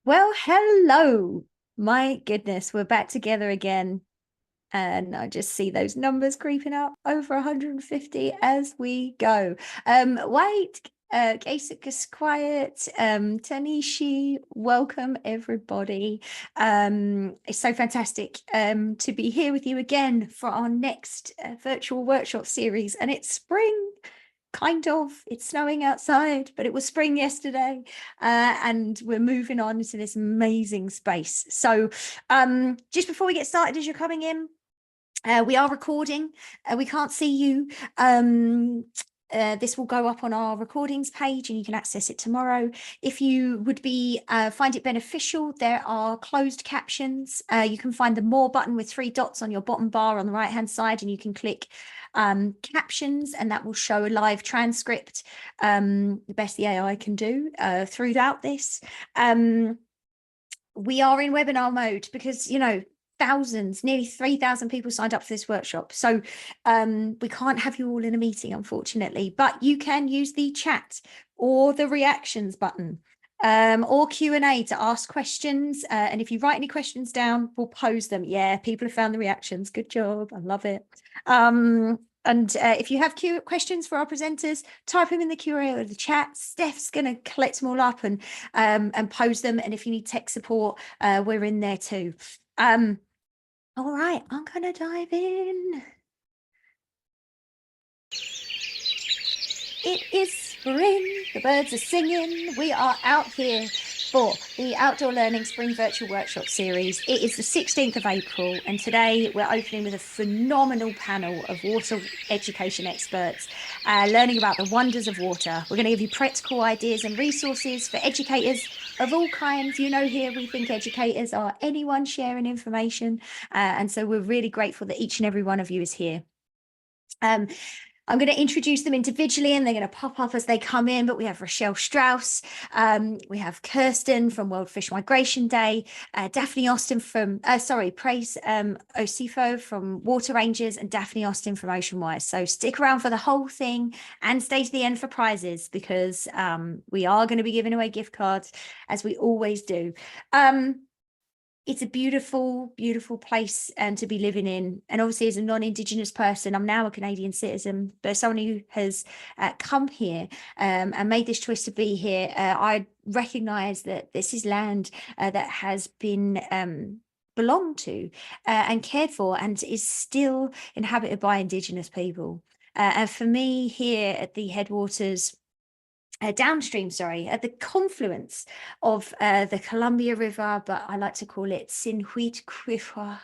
Well, hello. My goodness, we're back together again. And I just see those numbers creeping up over 150 as we go. Wait, Kasich is quiet. Tanishi, welcome everybody. It's so fantastic to be here with you again for our next virtual workshop series. And it's spring. Kind of. It's snowing outside, but it was spring yesterday, and we're moving on into this amazing space. So just before we get started, as you're coming in, we are recording. We can't see you. This will go up on our recordings page and you can access it tomorrow. If you would find it beneficial, there are closed captions. You can find the more button with 3 dots on your bottom bar on the right hand side, and you can click captions, and that will show a live transcript, the best the AI can do throughout this. We are in webinar mode because, thousands, nearly 3,000 people signed up for this workshop. So we can't have you all in a meeting, unfortunately, but you can use the chat or the reactions button or Q&A to ask questions. And if you write any questions down, we'll pose them. Yeah, people have found the reactions. Good job. I love it. And if you have questions for our presenters, type them in the Q&A or the chat. Steph's going to collect them all up and pose them. And if you need tech support, we're in there too. All right, I'm going to dive in. It is spring, the birds are singing. We are out here for the Outdoor Learning Spring Virtual Workshop Series. It is the 16th of April, and today we're opening with a phenomenal panel of water education experts, learning about the wonders of water. We're going to give you practical ideas and resources for educators of all kinds. Here we think educators are anyone sharing information, and so we're really grateful that each and every one of you is here. I'm going to introduce them individually and they're going to pop up as they come in, but we have Rochelle Strauss, we have Kirsten from World Fish Migration Day, Daphne Austin from, Praise Osifo from Water Rangers, and Daphne Austin from Oceanwise. So stick around for the whole thing and stay to the end for prizes, because we are going to be giving away gift cards as we always do. It's a beautiful, beautiful place to be living in. And obviously, as a non-Indigenous person, I'm now a Canadian citizen, but someone who has come here and made this choice to be here, I recognise that this is land that has been belonged to and cared for, and is still inhabited by Indigenous people. And for me, here at the headwaters, downstream, at the confluence of the Columbia River, but I like to call it Sinhuit Quihua.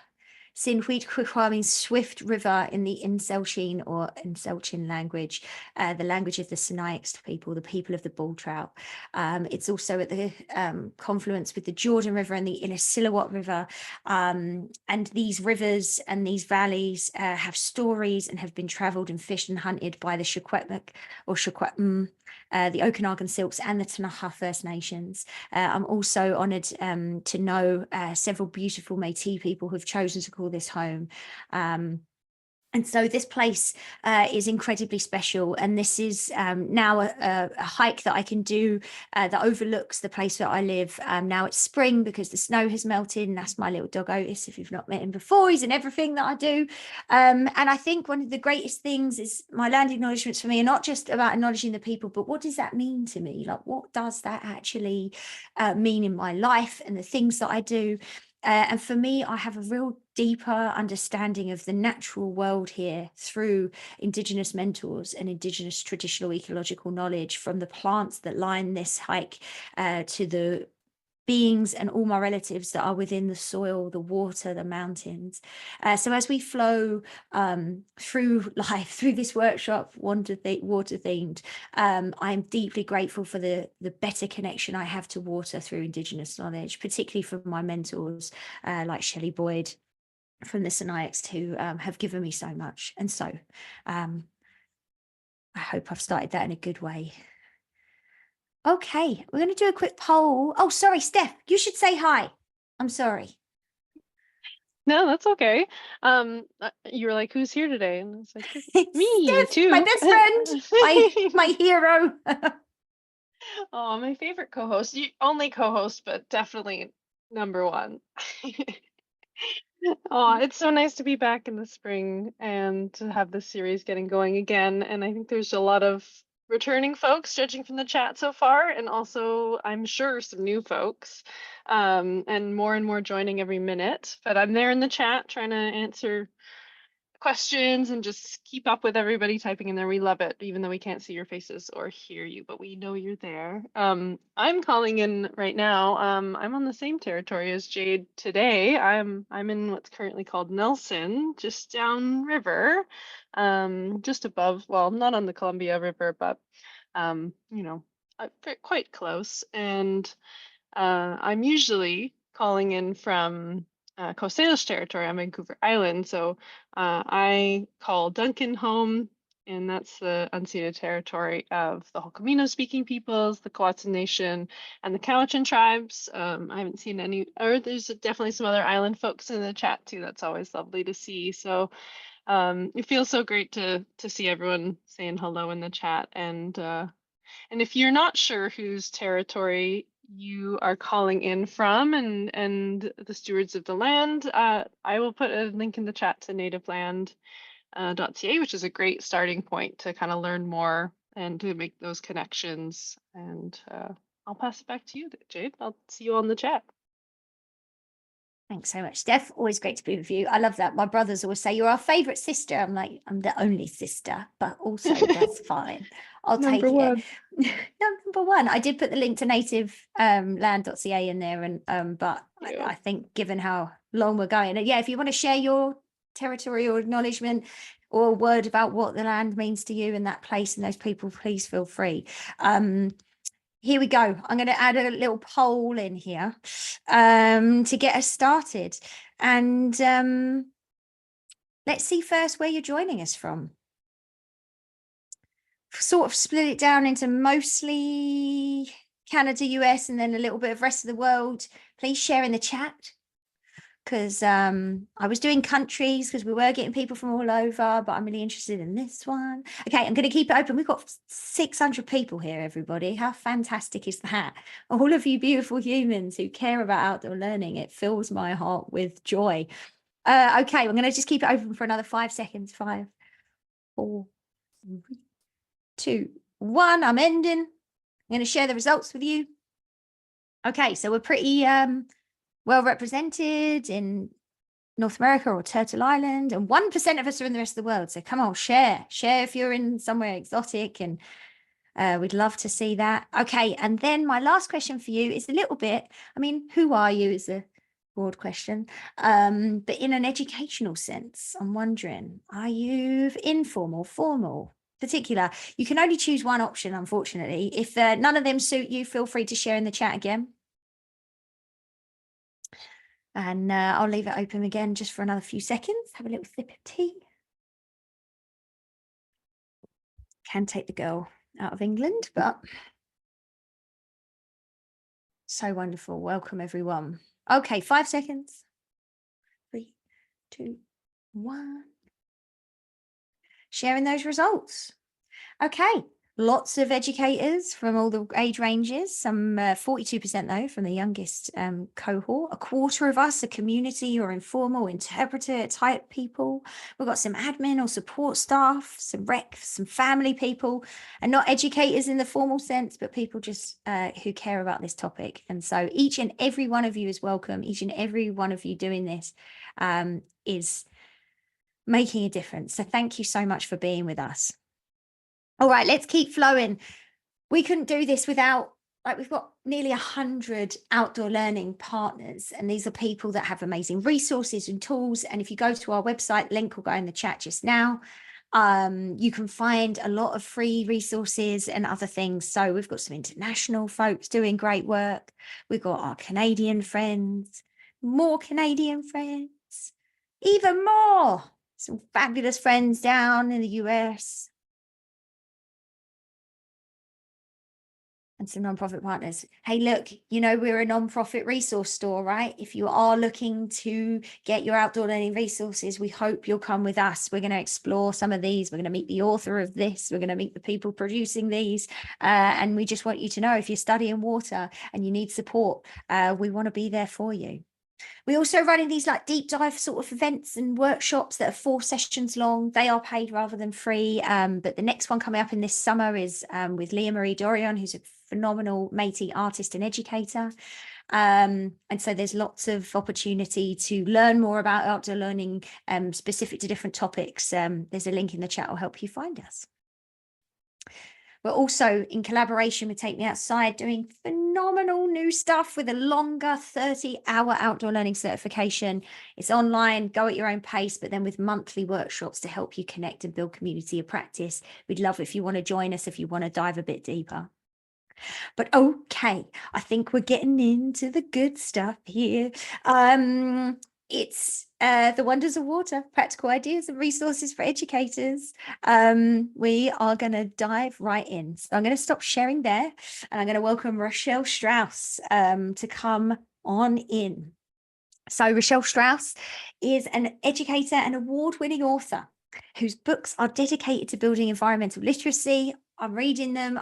Sinhuit Quihua means swift river in the Inselchin or Inselchin language, the language of the Sinaiix people, the people of the bull trout. It's also at the confluence with the Jordan River and the Illecillewaet River. And these rivers and these valleys have stories and have been travelled and fished and hunted by the Secwepemc or Secwepem, the Okanagan Silks, and the Ktunaxa First Nations. I'm also honoured to know several beautiful Métis people who've chosen to call this home. And so this place is incredibly special, and this is now a hike that I can do that overlooks the place where I live. Now it's spring because the snow has melted, and that's my little dog Otis. If you've not met him before, he's in everything that I do. And I think one of the greatest things is my land acknowledgements for me are not just about acknowledging the people, but what does that mean to me? Like, what does that actually mean in my life and the things that I do? And for me, I have a real deeper understanding of the natural world here through Indigenous mentors and Indigenous traditional ecological knowledge, from the plants that line this hike to the beings and all my relatives that are within the soil, the water, the mountains. So as we flow through life, through this workshop, water themed, I'm deeply grateful for the better connection I have to water through Indigenous knowledge, particularly from my mentors like Shelley Boyd from the Sinaiix, who have given me so much. And so I hope I've started that in a good way. Okay, we're going to do a quick poll. Oh, sorry, Steph, you should say hi. I'm sorry. No, that's okay. You were like, "Who's here today?" And I was like, "Me Steph, too." my best friend, my hero. Oh, my favorite co-host. Only co-host, but definitely number one. Oh, it's so nice to be back in the spring and to have this series getting going again. And I think there's a lot of returning folks, judging from the chat so far, and also I'm sure some new folks, and more joining every minute. But I'm there in the chat trying to answer questions and just keep up with everybody typing in there. We love it, even though we can't see your faces or hear you, but we know you're there. I'm calling in right now. I'm on the same territory as Jade today. I'm in what's currently called Nelson, just downriver, just above, well, not on the Columbia River, but you know, quite close. And I'm usually calling in from Coast Salish territory on Vancouver Island. So I call Duncan home, and that's the unceded territory of the Hokomino speaking peoples, the Kawatsan Nation, and the Cowichan tribes. I haven't seen any, or there's definitely some other island folks in the chat too. That's always lovely to see. So it feels so great to see everyone saying hello in the chat. And if you're not sure whose territory you are calling in from and the stewards of the land, I will put a link in the chat to nativeland.ca, which is a great starting point to kind of learn more and to make those connections. And I'll pass it back to you, Jade. I'll see you on the chat. Thanks so much, Steph. Always great to be with you. I love that. My brothers always say, you're our favorite sister. I'm like, I'm the only sister, but also that's fine. I'll Number take one. it. Number one. I did put the link to nativeland.ca in there, and but I think given how long we're going, and yeah, if you want to share your territorial acknowledgement or a word about what the land means to you and that place and those people, please feel free. Here we go. I'm going to add a little poll in here to get us started. And let's see first where you're joining us from. Sort of split it down into mostly Canada, US, and then a little bit of rest of the world. Please share in the chat, because I was doing countries because we were getting people from all over, but I'm really interested in this one. Okay, I'm going to keep it open. We've got 600 people here, everybody. How fantastic is that? All of you beautiful humans who care about outdoor learning. It fills my heart with joy. Okay, I'm going to just keep it open for another 5 seconds. 5, 4, 3, 2, 1. I'm ending. I'm going to share the results with you. Okay, so we're pretty well represented in North America or Turtle Island, and 1% of us are in the rest of the world. So come on, share if you're in somewhere exotic, and we'd love to see that. Okay, and then my last question for you is a little bit, I mean, who are you is a broad question, but in an educational sense, I'm wondering, are you informal, formal, particular? You can only choose one option, unfortunately. If none of them suit you, feel free to share in the chat again. And I'll leave it open again just for another few seconds. Have a little sip of tea. Can take the girl out of England, but so wonderful. Welcome, everyone. Okay, 5 seconds. 3, 2, 1. Sharing those results. Okay, lots of educators from all the age ranges, some 42% though from the youngest cohort. A quarter of us are community or informal interpreter type people. We've got some admin or support staff, some rec, some family people, and not educators in the formal sense, but people just who care about this topic. And so each and every one of you is welcome. Each and every one of you doing this is making a difference. So thank you so much for being with us. All right, let's keep flowing. We couldn't do this without, like, we've got nearly 100 outdoor learning partners, and these are people that have amazing resources and tools. And if you go to our website, link will go in the chat just now. You can find a lot of free resources and other things. So we've got some international folks doing great work. We've got our Canadian friends, more Canadian friends, even more, some fabulous friends down in the US. and some nonprofit partners. Hey, look, you know, we're a nonprofit resource store, right? If you are looking to get your outdoor learning resources, we hope you'll come with us. We're going to explore some of these. We're going to meet the author of this. We're going to meet the people producing these. And we just want you to know, if you're studying water and you need support, we want to be there for you. We also running these like deep dive sort of events and workshops that are 4 sessions long. They are paid rather than free. But the next one coming up in this summer is with Leah Marie Dorion, who's a phenomenal Métis artist and educator. And so there's lots of opportunity to learn more about outdoor learning specific to different topics. There's a link in the chat will help you find us. We're also in collaboration with Take Me Outside doing phenomenal new stuff with a longer 30-hour outdoor learning certification. It's online, go at your own pace, but then with monthly workshops to help you connect and build community of practice. We'd love if you want to join us, if you want to dive a bit deeper. But okay, I think we're getting into the good stuff here. It's the wonders of water, practical ideas and resources for educators. We are going to dive right in. So I'm going to stop sharing there, and I'm going to welcome Rochelle Strauss to come on in. So Rochelle Strauss is an educator and award-winning author whose books are dedicated to building environmental literacy. I'm reading them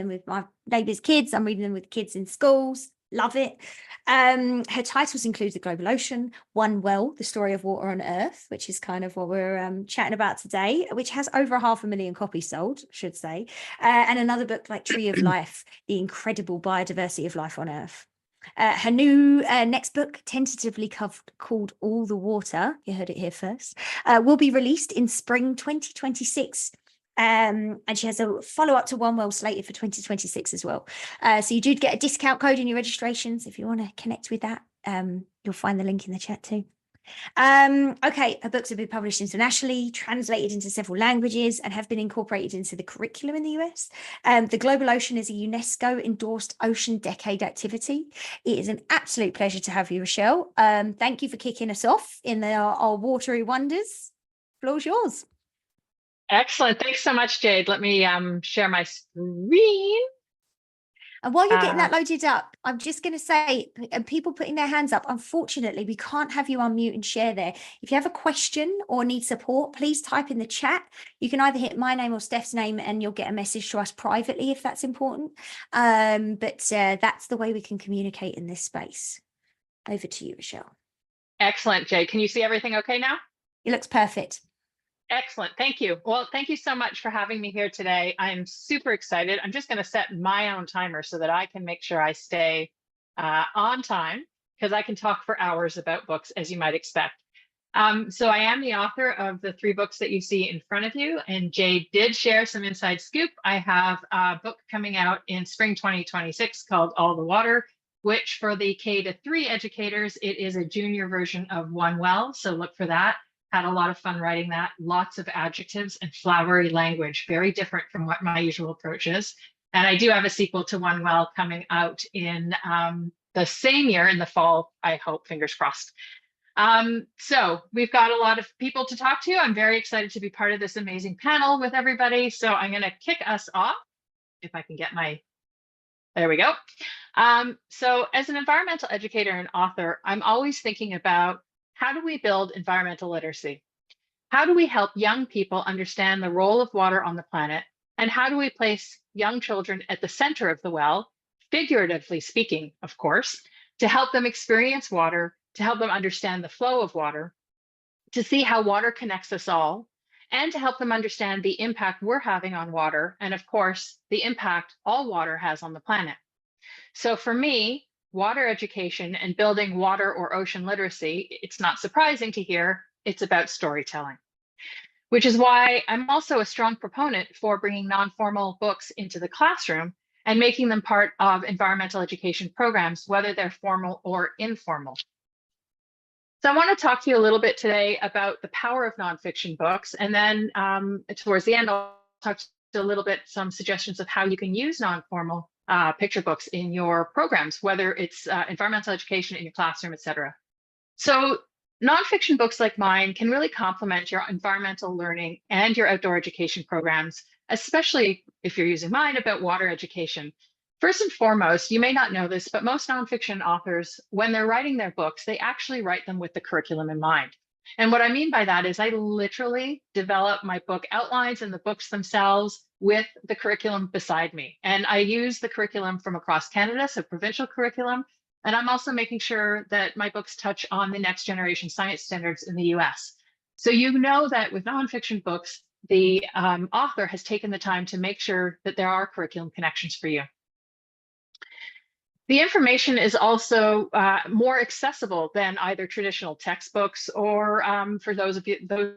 with my neighbours' kids. I'm reading them with kids in schools. Love it. Her titles include The Global Ocean, One Well, The Story of Water on Earth, which is kind of what we're chatting about today, which has over 500,000 copies sold, I should say. And another book like Tree of Life, The Incredible Biodiversity of Life on Earth. Her new next book, tentatively called All the Water, you heard it here first, will be released in spring 2026. And she has a follow-up to One Well slated for 2026 as well. So you do get a discount code in your registrations. If you want to connect with that, you'll find the link in the chat too. Okay, her books have been published internationally, translated into several languages, and have been incorporated into the curriculum in the US. The Global Ocean is a UNESCO-endorsed Ocean Decade activity. It is an absolute pleasure to have you, Rochelle. Thank you for kicking us off in our watery wonders. The floor's yours. Excellent. Thanks so much, Jade. Let me share my screen. And while you're getting that loaded up, I'm just going to say, and people putting their hands up, unfortunately, we can't have you unmute and share there. If you have a question or need support, please type in the chat. You can either hit my name or Steph's name and you'll get a message to us privately if that's important. But that's the way we can communicate in this space. Over to you, Rochelle. Excellent, Jade. Can you see everything okay now? It looks perfect. Excellent. Thank you. Well, thank you so much for having me here today. I'm super excited. I'm just going to set my own timer so that I can make sure I stay on time, because I can talk for hours about books, as you might expect. So I am the author of the 3 books that you see in front of you, and Jade did share some inside scoop. I have a book coming out in spring 2026 called All the Water, which for the K-3 educators, it is a junior version of One Well. So look for that. Had a lot of fun writing that. Lots of adjectives and flowery language, very different from what my usual approach is. And I do have a sequel to One Well coming out in the same year in the fall, I hope, fingers crossed. So we've got a lot of people to talk to. I'm very excited to be part of this amazing panel with everybody. So I'm going to kick us off, if I can get my, there we go. So as an environmental educator and author, I'm always thinking about, how do we build environmental literacy? How do we help young people understand the role of water on the planet? And how do we place young children at the center of the well, figuratively speaking, of course, to help them experience water, to help them understand the flow of water, to see how water connects us all, and to help them understand the impact we're having on water, and of course, the impact all water has on the planet. So for me, water education and building water or ocean literacy, it's not surprising to hear it's about storytelling, which is why I'm also a strong proponent for bringing non-formal books into the classroom and making them part of environmental education programs, whether they're formal or informal. So I want to talk to you a little bit today about the power of nonfiction books, and then towards the end, I'll talk to you a little bit, some suggestions of how you can use non-formal picture books in your programs, whether it's environmental education in your classroom, et cetera. So nonfiction books like mine can really complement your environmental learning and your outdoor education programs, especially if you're using mine about water education. First and foremost, you may not know this, but most nonfiction authors, when they're writing their books, they actually write them with the curriculum in mind. And what I mean by that is I literally develop my book outlines and the books themselves with the curriculum beside me. And I use the curriculum from across Canada, so provincial curriculum. And I'm also making sure that my books touch on the next generation science standards in the US. So you know that with nonfiction books, the author has taken the time to make sure that there are curriculum connections for you. The information is also more accessible than either traditional textbooks or for those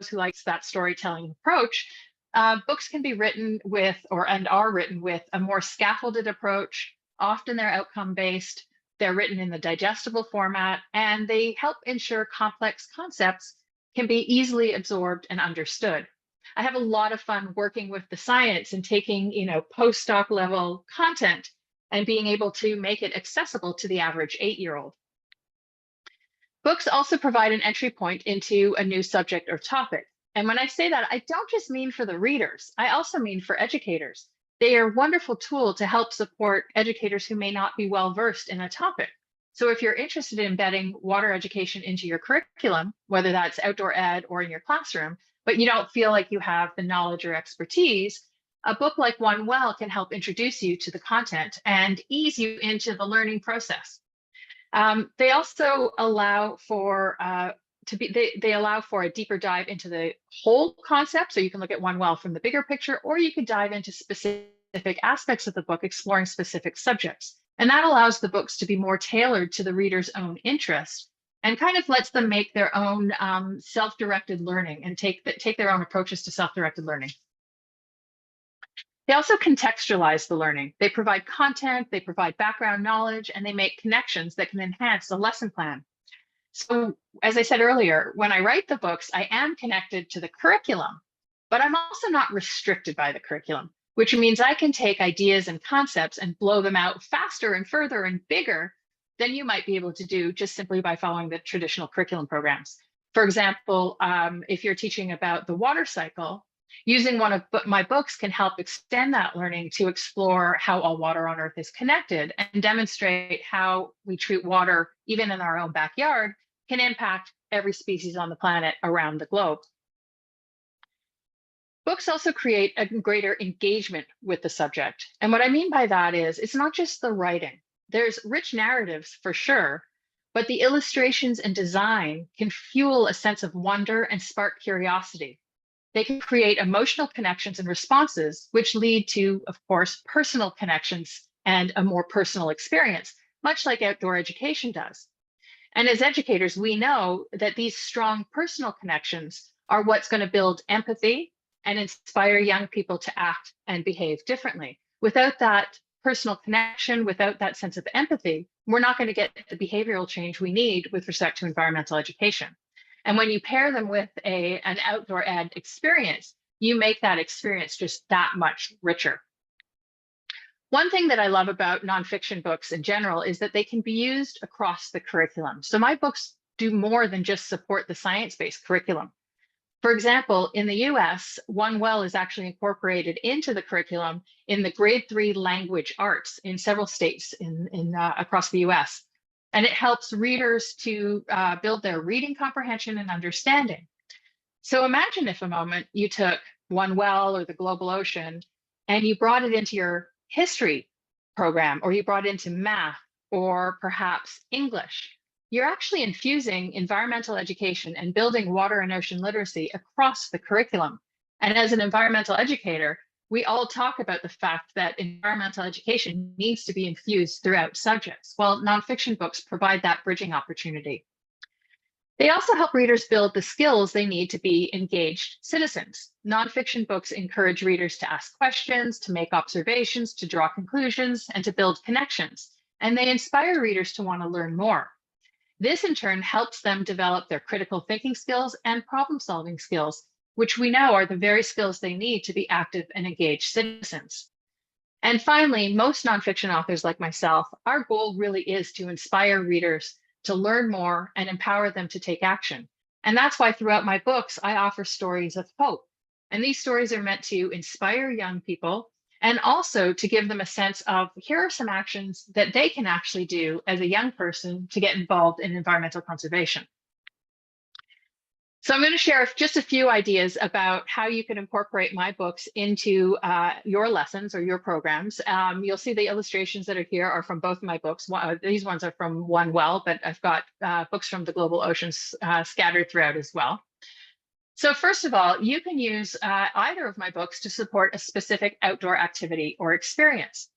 who likes that storytelling approach. Books can be written with and are written with a more scaffolded approach. Often they're outcome based. They're written in the digestible format, and they help ensure complex concepts can be easily absorbed and understood. I have a lot of fun working with the science and taking, postdoc level content and being able to make it accessible to the average 8-year-old. Books also provide an entry point into a new subject or topic. And when I say that, I don't just mean for the readers, I also mean for educators. They are a wonderful tool to help support educators who may not be well versed in a topic. So if you're interested in embedding water education into your curriculum, whether that's outdoor ed or in your classroom, but you don't feel like you have the knowledge or expertise, a book like One Well can help introduce you to the content and ease you into the learning process. They also allow for they allow for a deeper dive into the whole concept. So you can look at One Well from the bigger picture, or you can dive into specific aspects of the book, exploring specific subjects. And that allows the books to be more tailored to the reader's own interest and kind of lets them make their own self-directed learning and take their own approaches to self-directed learning. They also contextualize the learning. They provide content, they provide background knowledge, and they make connections that can enhance the lesson plan. So, as I said earlier, when I write the books, I am connected to the curriculum, but I'm also not restricted by the curriculum, which means I can take ideas and concepts and blow them out faster and further and bigger than you might be able to do just simply by following the traditional curriculum programs. For example, if you're teaching about the water cycle, using one of my books can help extend that learning to explore how all water on Earth is connected and demonstrate how we treat water, even in our own backyard, can impact every species on the planet around the globe. Books also create a greater engagement with the subject. And what I mean by that is it's not just the writing. There's rich narratives for sure, but the illustrations and design can fuel a sense of wonder and spark curiosity. They can create emotional connections and responses, which lead to, of course, personal connections and a more personal experience, much like outdoor education does. And as educators, we know that these strong personal connections are what's going to build empathy and inspire young people to act and behave differently. Without that personal connection, without that sense of empathy, we're not going to get the behavioral change we need with respect to environmental education. And when you pair them with an outdoor ed experience, you make that experience just that much richer. One thing that I love about nonfiction books in general is that they can be used across the curriculum. So my books do more than just support the science-based curriculum. For example, in the US, One Well is actually incorporated into the curriculum in the grade 3 language arts in several states across the US. And it helps readers to build their reading comprehension and understanding. So imagine if a moment you took One Well or the global ocean and you brought it into your history program, or you brought it into math, or perhaps English. You're actually infusing environmental education and building water and ocean literacy across the curriculum. And as an environmental educator, we all talk about the fact that environmental education needs to be infused throughout subjects. Well, nonfiction books provide that bridging opportunity. They also help readers build the skills they need to be engaged citizens. Nonfiction books encourage readers to ask questions, to make observations, to draw conclusions, and to build connections. And they inspire readers to want to learn more. This in turn helps them develop their critical thinking skills and problem-solving skills, which we know are the very skills they need to be active and engaged citizens. And finally, most nonfiction authors like myself, our goal really is to inspire readers to learn more and empower them to take action. And that's why throughout my books, I offer stories of hope. And these stories are meant to inspire young people and also to give them a sense of here are some actions that they can actually do as a young person to get involved in environmental conservation. So I'm going to share just a few ideas about how you can incorporate my books into your lessons or your programs. You'll see the illustrations that are here are from both of my books. These ones are from One Well, but I've got books from the global oceans scattered throughout as well. So first of all, you can use either of my books to support a specific outdoor activity or experience.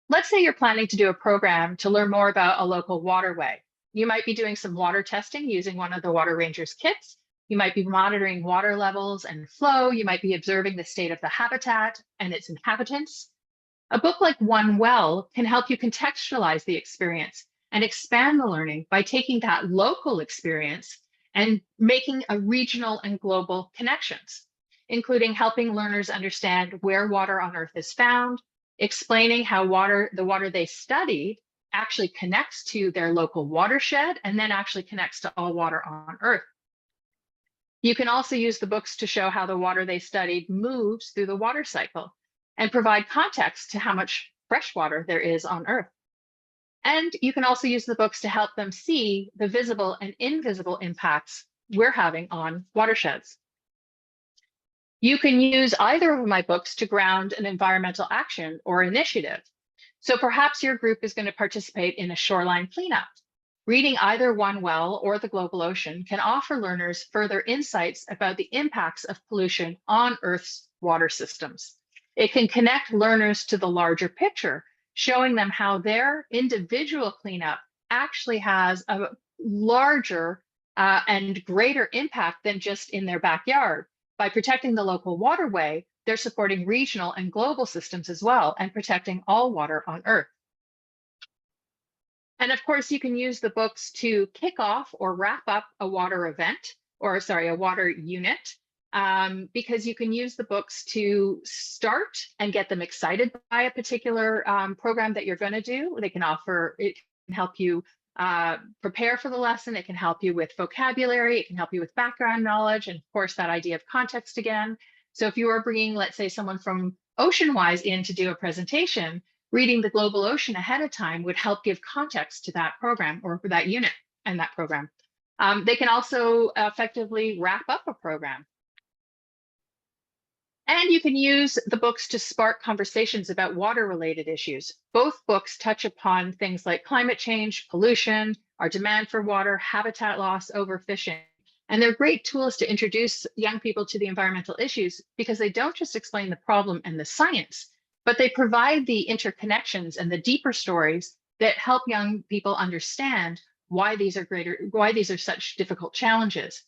Let's say you're planning to do a program to learn more about a local waterway. You might be doing some water testing using one of the Water Rangers kits. You might be monitoring water levels and flow. You might be observing the state of the habitat and its inhabitants. A book like One Well can help you contextualize the experience and expand the learning by taking that local experience and making a regional and global connections, including helping learners understand where water on Earth is found, explaining how the water they studied actually connects to their local watershed and then actually connects to all water on Earth. You can also use the books to show how the water they studied moves through the water cycle and provide context to how much fresh water there is on Earth. And you can also use the books to help them see the visible and invisible impacts we're having on watersheds. You can use either of my books to ground an environmental action or initiative. So perhaps your group is going to participate in a shoreline cleanup. Reading either One Well or The Global Ocean can offer learners further insights about the impacts of pollution on Earth's water systems. It can connect learners to the larger picture, showing them how their individual cleanup actually has a larger and greater impact than just in their backyard. By protecting the local waterway, they're supporting regional and global systems as well and protecting all water on Earth. And of course, you can use the books to kick off or wrap up a water event, or sorry, a water unit, because you can use the books to start and get them excited by a particular program that you're going to do. It can help you prepare for the lesson. It can help you with vocabulary. It can help you with background knowledge. And of course, that idea of context again. So if you are bringing, let's say, someone from Oceanwise in to do a presentation, reading The Global Ocean ahead of time would help give context to that program or that unit and that program. They can also effectively wrap up a program. And you can use the books to spark conversations about water-related issues. Both books touch upon things like climate change, pollution, our demand for water, habitat loss, overfishing. And they're great tools to introduce young people to the environmental issues because they don't just explain the problem and the science, but they provide the interconnections and the deeper stories that help young people understand why these are such difficult challenges.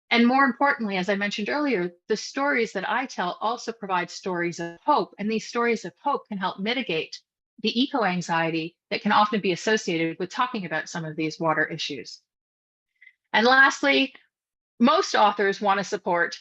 And more importantly, as I mentioned earlier, the stories that I tell also provide stories of hope. And these stories of hope can help mitigate the eco-anxiety that can often be associated with talking about some of these water issues. And lastly, most authors want to support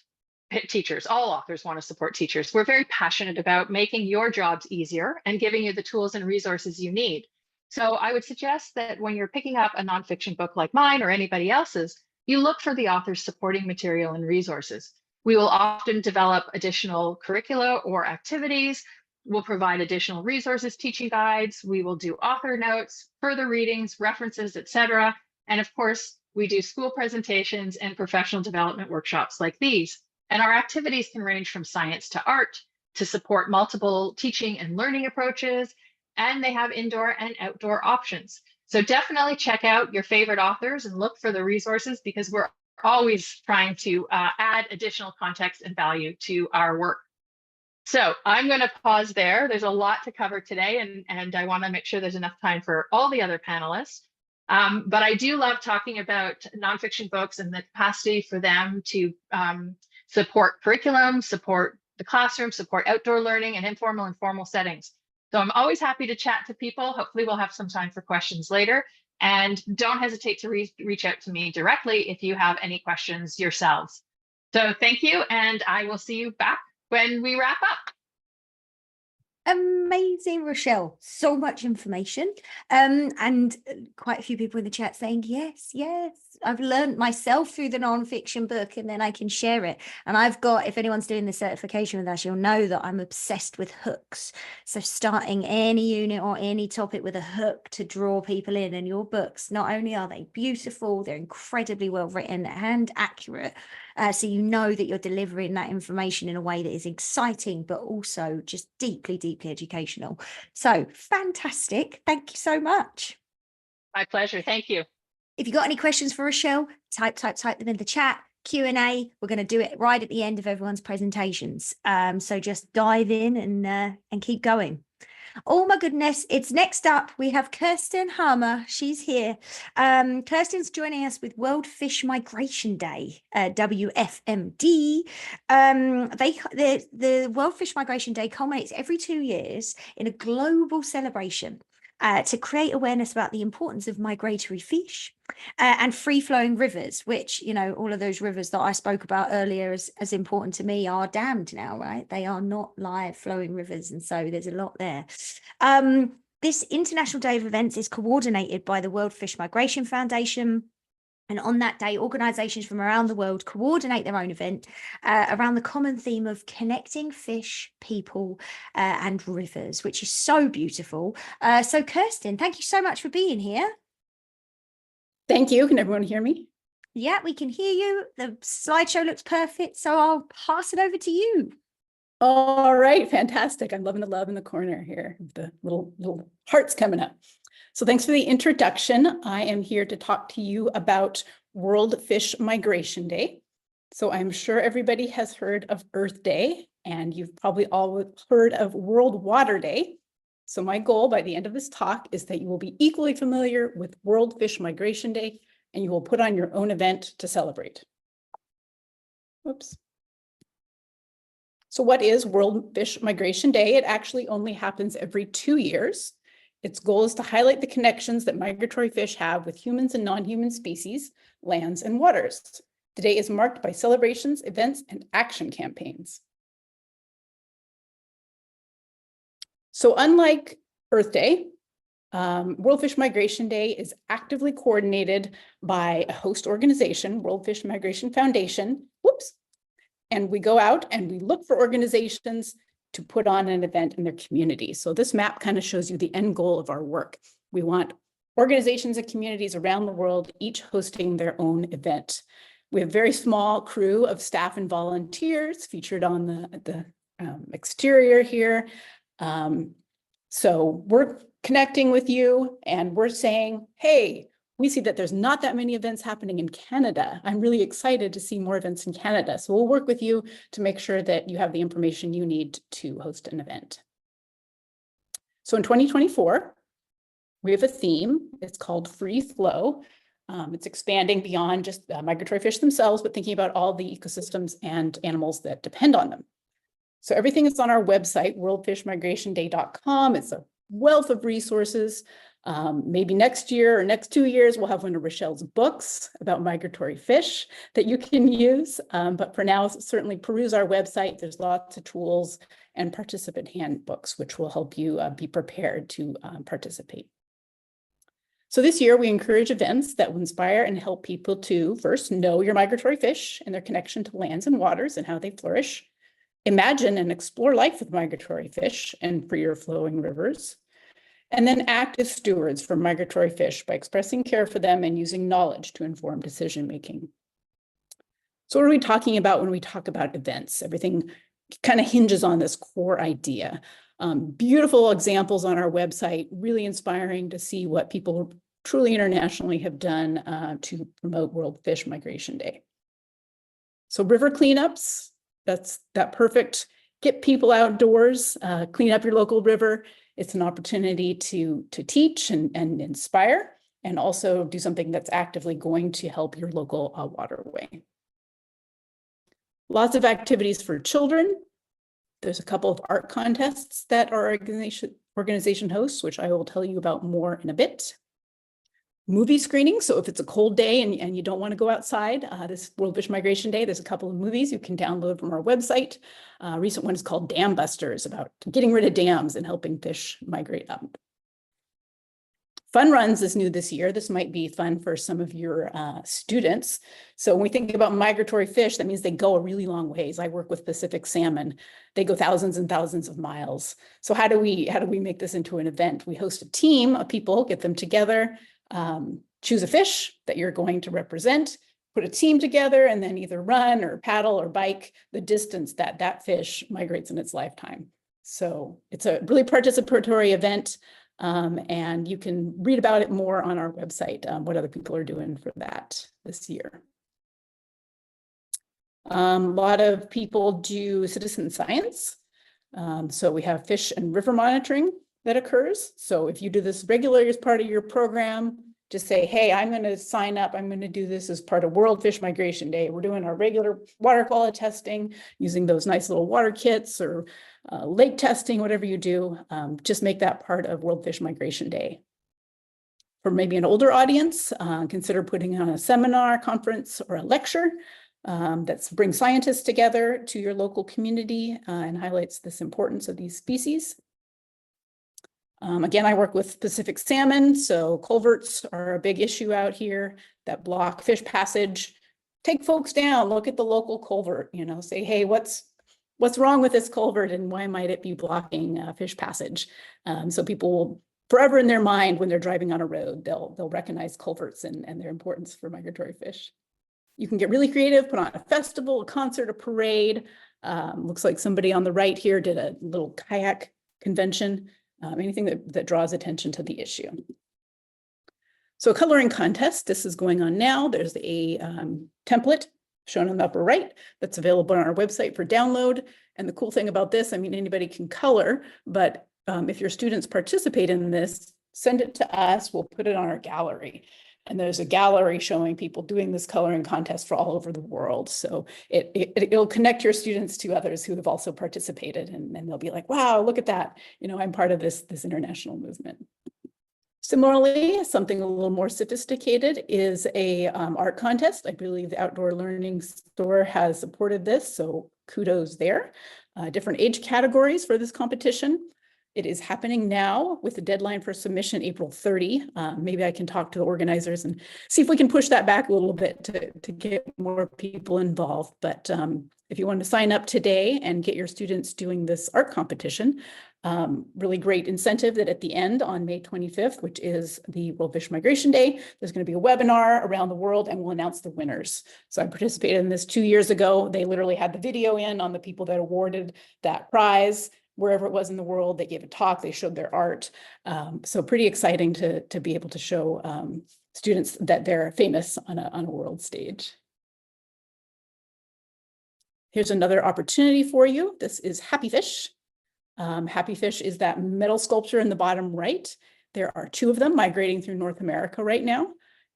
teachers. All authors want to support teachers. We're very passionate about making your jobs easier and giving you the tools and resources you need. So I would suggest that when you're picking up a nonfiction book like mine or anybody else's, you look for the author's supporting material and resources. We will often develop additional curricula or activities. We'll provide additional resources, teaching guides. We will do author notes, further readings, references, etc. And of course, we do school presentations and professional development workshops like these. And our activities can range from science to art to support multiple teaching and learning approaches. And they have indoor and outdoor options. So definitely check out your favorite authors and look for the resources because we're always trying to add additional context and value to our work. So I'm going to pause there. There's a lot to cover today, and I want to make sure there's enough time for all the other panelists. But I do love talking about nonfiction books and the capacity for them to support curriculum, support the classroom, support outdoor learning and informal and formal settings. So I'm always happy to chat to people. Hopefully we'll have some time for questions later. And don't hesitate to reach out to me directly if you have any questions yourselves. So thank you, and I will see you back when we wrap up. Amazing, Rochelle. So much information. And quite a few people in the chat saying, yes, yes. I've learned myself through the nonfiction book, and then I can share it. And I've got, if anyone's doing the certification with us, you'll know that I'm obsessed with hooks. So starting any unit or any topic with a hook to draw people in. And your books, not only are they beautiful, they're incredibly well written and accurate. So you know that you're delivering that information in a way that is exciting, but also just deeply, deeply educational. So fantastic. Thank you so much. My pleasure. Thank you. If you've got any questions for Rochelle, type them in the chat. Q&A, we're going to do it right at the end of everyone's presentations. So just dive in and keep going. Oh my goodness, it's next up. We have Kirsten Harmer. She's here. Kirsten's joining us with World Fish Migration Day, WFMD. The World Fish Migration Day culminates every 2 years in a global celebration to create awareness about the importance of migratory fish and free-flowing rivers, which, you know, all of those rivers that I spoke about earlier as important to me are dammed now, right? They are not live flowing rivers, and so there's a lot there. This International Day of Events is coordinated by the World Fish Migration Foundation. And on that day, organizations from around the world coordinate their own event around the common theme of connecting fish, people, and rivers, which is so beautiful. So Kirsten, thank you so much for being here. Thank you. Can everyone hear me? Yeah, we can hear you. The slideshow looks perfect, so I'll pass it over to you. All right, fantastic. I'm loving the love in the corner here, the little hearts coming up. So thanks for the introduction. I am here to talk to you about World Fish Migration Day. So I'm sure everybody has heard of Earth Day, and you've probably all heard of World Water Day. So my goal by the end of this talk is that you will be equally familiar with World Fish Migration Day, and you will put on your own event to celebrate. Whoops. So what is World Fish Migration Day? It actually only happens every 2 years. Its goal is to highlight the connections that migratory fish have with humans and non-human species, lands, and waters. The day is marked by celebrations, events, and action campaigns. So unlike Earth Day, World Fish Migration Day is actively coordinated by a host organization, World Fish Migration Foundation. Whoops. And we go out and we look for organizations to put on an event in their community. So this map kind of shows you the end goal of our work. We want organizations and communities around the world, each hosting their own event. We have a very small crew of staff and volunteers featured on the exterior here. So we're connecting with you and we're saying, hey, we see that there's not that many events happening in Canada. I'm really excited to see more events in Canada. So we'll work with you to make sure that you have the information you need to host an event. So in 2024, we have a theme. It's called Free Flow. It's expanding beyond just migratory fish themselves, but thinking about all the ecosystems and animals that depend on them. So everything is on our website, worldfishmigrationday.com. It's a wealth of resources. Maybe next year or next 2 years, we'll have one of Rochelle's books about migratory fish that you can use. But for now, certainly peruse our website. There's lots of tools and participant handbooks, which will help you be prepared to participate. So this year, we encourage events that will inspire and help people to first know your migratory fish and their connection to lands and waters and how they flourish. Imagine and explore life with migratory fish and freer flowing rivers. And then act as stewards for migratory fish by expressing care for them and using knowledge to inform decision-making. So what are we talking about when we talk about events? Everything kind of hinges on this core idea. Beautiful examples on our website, really inspiring to see what people truly internationally have done to promote World Fish Migration Day. So river cleanups, that's that perfect, get people outdoors, clean up your local river. It's an opportunity to teach and inspire, and also do something that's actively going to help your local waterway. Lots of activities for children. There's a couple of art contests that our organization hosts, which I will tell you about more in a bit. movie screening. So if it's a cold day and you don't want to go outside, this World Fish Migration Day, there's a couple of movies you can download from our website. A recent one is called Dam Busters, about getting rid of dams and helping fish migrate up. Fun runs is new this year. This might be fun for some of your students. So when we think about migratory fish, that means they go a really long ways. I work with Pacific salmon. They go thousands and thousands of miles. So how do we make this into an event? We host a team of people, get them together, choose a fish that you're going to represent, put a team together, and then either run or paddle or bike the distance that that fish migrates in its lifetime. So it's a really participatory event. And you can read about it more on our website, what other people are doing for that this year. A lot of people do citizen science. So we have fish and river monitoring that occurs. So if you do this regularly as part of your program, just say, hey, I'm going to sign up. I'm going to do this as part of World Fish Migration Day. We're doing our regular water quality testing using those nice little water kits or lake testing, whatever you do. Just make that part of World Fish Migration Day. For maybe an older audience, consider putting on a seminar, conference, or a lecture that brings scientists together to your local community and highlights this importance of these species. Again, I work with Pacific salmon, so culverts are a big issue out here that block fish passage. Take folks down, look at the local culvert, say, hey, what's wrong with this culvert and why might it be blocking fish passage? So people will forever in their mind when they're driving on a road, they'll recognize culverts and their importance for migratory fish. You can get really creative, put on a festival, a concert, a parade. Looks like somebody on the right here did a little kayak convention. Anything that draws attention to the issue. So a coloring contest, this is going on now. There's a template shown on the upper right that's available on our website for download. And the cool thing about this, anybody can color, but if your students participate in this, send it to us, we'll put it on our gallery. And there's a gallery showing people doing this coloring contest for all over the world. So it'll connect your students to others who have also participated, and they'll be like, wow, look at that. I'm part of this international movement. Similarly, something a little more sophisticated is a art contest. I believe the Outdoor Learning Store has supported this, so kudos there. Different age categories for this competition. It is happening now with the deadline for submission April 30. Maybe I can talk to the organizers and see if we can push that back a little bit to get more people involved. But if you want to sign up today and get your students doing this art competition, really great incentive that at the end on May 25th, which is the World Fish Migration Day, there's going to be a webinar around the world and we'll announce the winners. So I participated in this 2 years ago. They literally had the video in on the people that awarded that prize. Wherever it was in the world, they gave a talk, they showed their art. So pretty exciting to be able to show students that they're famous on a world stage. Here's another opportunity for you. This is Happy Fish. Happy Fish is that metal sculpture in the bottom right. There are 2 of them migrating through North America right now.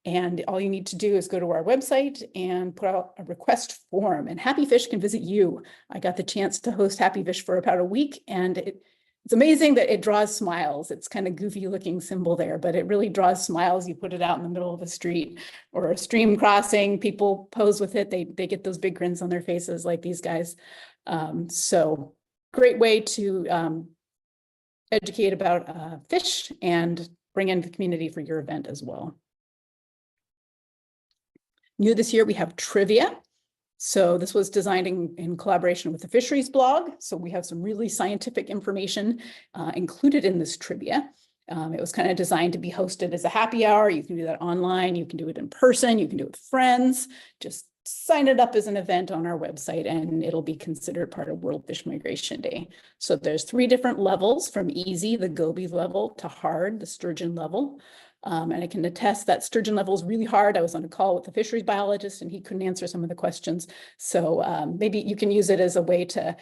And all you need to do is go to our website and put out a request form, and Happy Fish can visit you. I got the chance to host Happy Fish for about a week, and it's amazing that it draws smiles. It's kind of goofy looking symbol there, but it really draws smiles. You put it out in the middle of a street or a stream crossing, people pose with it. They get those big grins on their faces like these guys. So great way to educate about fish and bring in the community for your event as well. New this year, we have trivia. So this was designed in collaboration with the Fisheries blog. So we have some really scientific information included in this trivia. It was kind of designed to be hosted as a happy hour. You can do that online. You can do it in person. You can do it with friends. Just sign it up as an event on our website and it'll be considered part of World Fish Migration Day. So there's 3 different levels, from easy, the goby level, to hard, the sturgeon level. And I can attest that sturgeon level is really hard. I was on a call with the fisheries biologist and he couldn't answer some of the questions. So maybe you can use it as a way to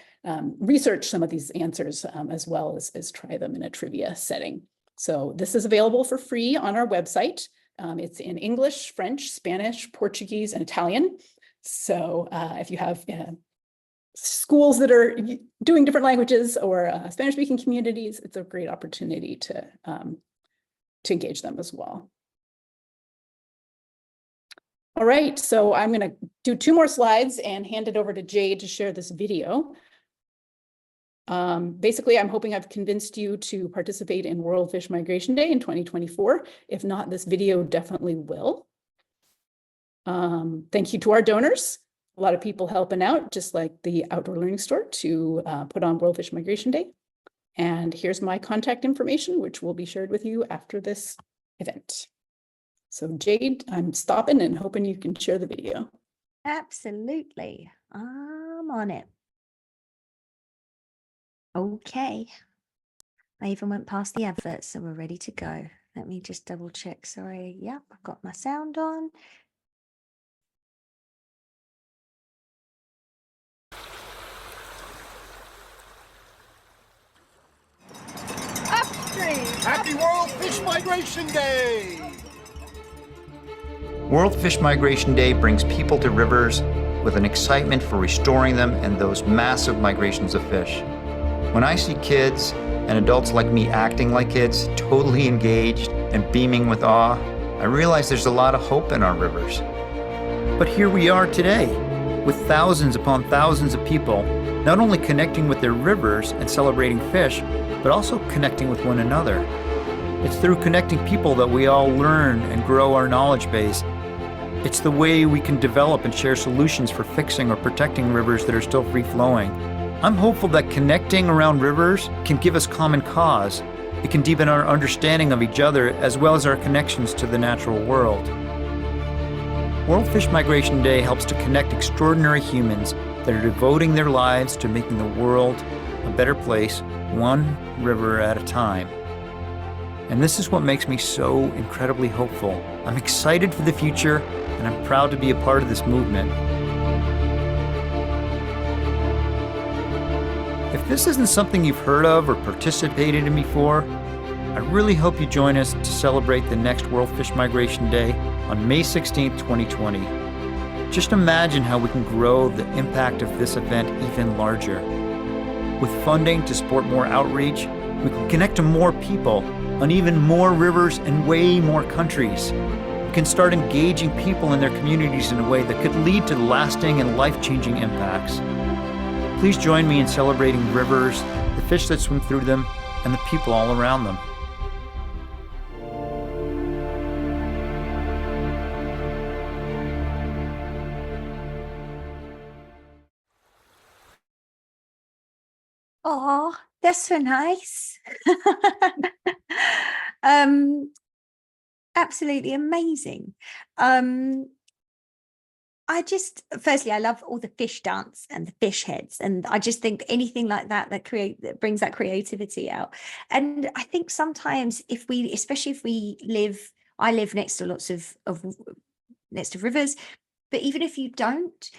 research some of these answers as well as try them in a trivia setting. So this is available for free on our website. It's in English, French, Spanish, Portuguese, and Italian. So if you have schools that are doing different languages or Spanish-speaking communities, it's a great opportunity to engage them as well. All right, so I'm going to do 2 more slides and hand it over to Jade to share this video. Basically, I'm hoping I've convinced you to participate in World Fish Migration Day in 2024. If not, this video definitely will. Thank you to our donors. A lot of people helping out, just like the Outdoor Learning Store, to put on World Fish Migration Day. And here's my contact information, which will be shared with you after this event. So Jade, I'm stopping and hoping you can share the video. Absolutely. I'm on it. Okay. I even went past the adverts, so we're ready to go. Let me just double check. Sorry. Yep, I've got my sound on. Upstream! Happy World Fish Migration Day! World Fish Migration Day brings people to rivers with an excitement for restoring them and those massive migrations of fish. When I see kids and adults like me acting like kids, totally engaged and beaming with awe, I realize there's a lot of hope in our rivers. But here we are today, with thousands upon thousands of people, not only connecting with their rivers and celebrating fish, but also connecting with one another. It's through connecting people that we all learn and grow our knowledge base. It's the way we can develop and share solutions for fixing or protecting rivers that are still free-flowing. I'm hopeful that connecting around rivers can give us common cause. It can deepen our understanding of each other as well as our connections to the natural world. World Fish Migration Day helps to connect extraordinary humans that are devoting their lives to making the world a better place, one river at a time. And this is what makes me so incredibly hopeful. I'm excited for the future, and I'm proud to be a part of this movement. If this isn't something you've heard of or participated in before, I really hope you join us to celebrate the next World Fish Migration Day on May 16th, 2020. Just imagine how we can grow the impact of this event even larger. With funding to support more outreach, we can connect to more people on even more rivers and way more countries. We can start engaging people in their communities in a way that could lead to lasting and life-changing impacts. Please join me in celebrating rivers, the fish that swim through them, and the people all around them. Oh, that's so nice. um, absolutely amazing. Firstly, I love all the fish dance and the fish heads, and I just think anything like that that brings that creativity out. And I think sometimes especially if I live next to lots of next to rivers, but even if you don't,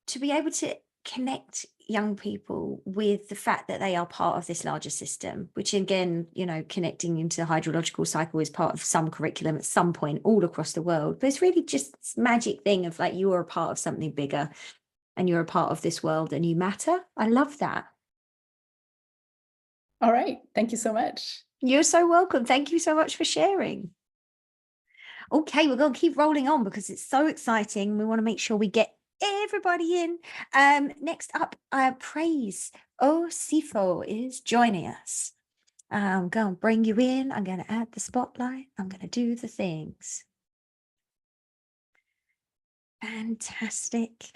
to be able to connect young people with the fact that they are part of this larger system, which again, connecting into the hydrological cycle is part of some curriculum at some point all across the world. But it's really just this magic thing of like, you are a part of something bigger and you're a part of this world and you matter. I love that. All right, thank you so much. You're so welcome. Thank you so much for sharing. Okay, we're going to keep rolling on because it's so exciting. We want to make sure we get everybody in. Next up, Praise Osifo is joining us. I'm going to bring you in. I'm going to add the spotlight. I'm going to do the things. Fantastic.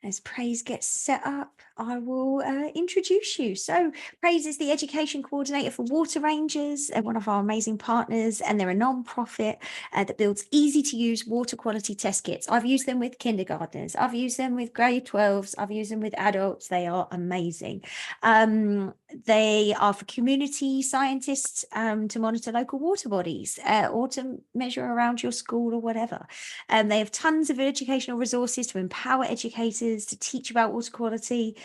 As Praise gets set up, I will introduce you. So Praise is the education coordinator for Water Rangers. They're one of our amazing partners, and they're a non-profit that builds easy-to-use water quality test kits. I've used them with kindergartners. I've used them with grade 12s. I've used them with adults. They are amazing. They are for community scientists to monitor local water bodies or to measure around your school or whatever. They have tons of educational resources to empower educators to teach about water quality,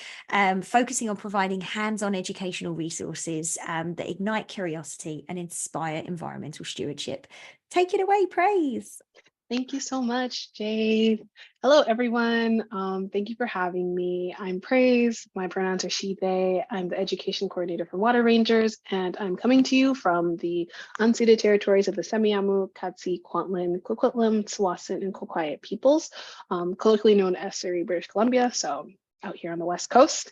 focusing on providing hands-on educational resources that ignite curiosity and inspire environmental stewardship. Take it away, Praise. Thank you so much, Jade. Hello, everyone. Thank you for having me. I'm Praise. My pronouns are she, they. I'm the education coordinator for Water Rangers, and I'm coming to you from the unceded territories of the Semiahmoo, Katsi, Kwantlen, Coquitlam, Tsawwassen, and Quiet peoples, colloquially known as Surrey, British Columbia. So out here on the West Coast.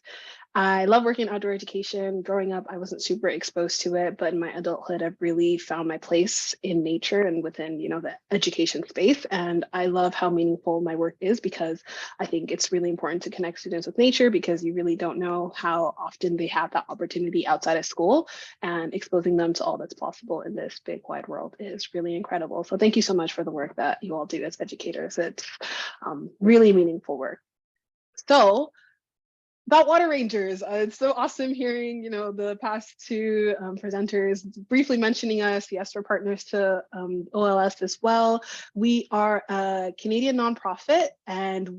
I love working in outdoor education. Growing up, I wasn't super exposed to it, but in my adulthood, I've really found my place in nature and within, the education space. And I love how meaningful my work is because I think it's really important to connect students with nature because you really don't know how often they have that opportunity outside of school, and exposing them to all that's possible in this big wide world is really incredible. So thank you so much for the work that you all do as educators. It's really meaningful work. So, about Water Rangers, it's so awesome hearing, the past two presenters briefly mentioning us. Yes, we're partners to OLS as well. We are a Canadian nonprofit, and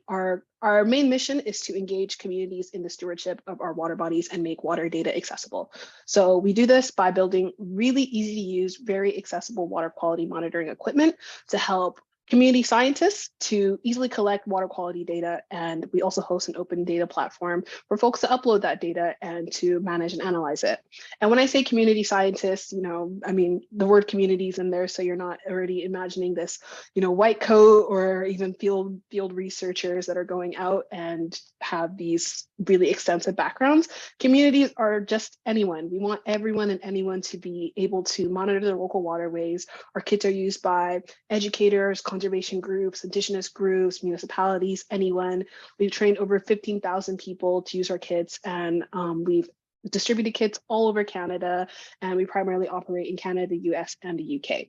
our main mission is to engage communities in the stewardship of our water bodies and make water data accessible. So we do this by building really easy to use, very accessible water quality monitoring equipment to help community scientists to easily collect water quality data. And we also host an open data platform for folks to upload that data and to manage and analyze it. And when I say community scientists, I mean, the word community is in there, so you're not already imagining this, white coat or even field researchers that are going out and have these really extensive backgrounds. Communities are just anyone. We want everyone and anyone to be able to monitor their local waterways. Our kits are used by educators, conservation groups, indigenous groups, municipalities, anyone. We've trained over 15,000 people to use our kits, and we've distributed kits all over Canada, and we primarily operate in Canada, the US, and the UK.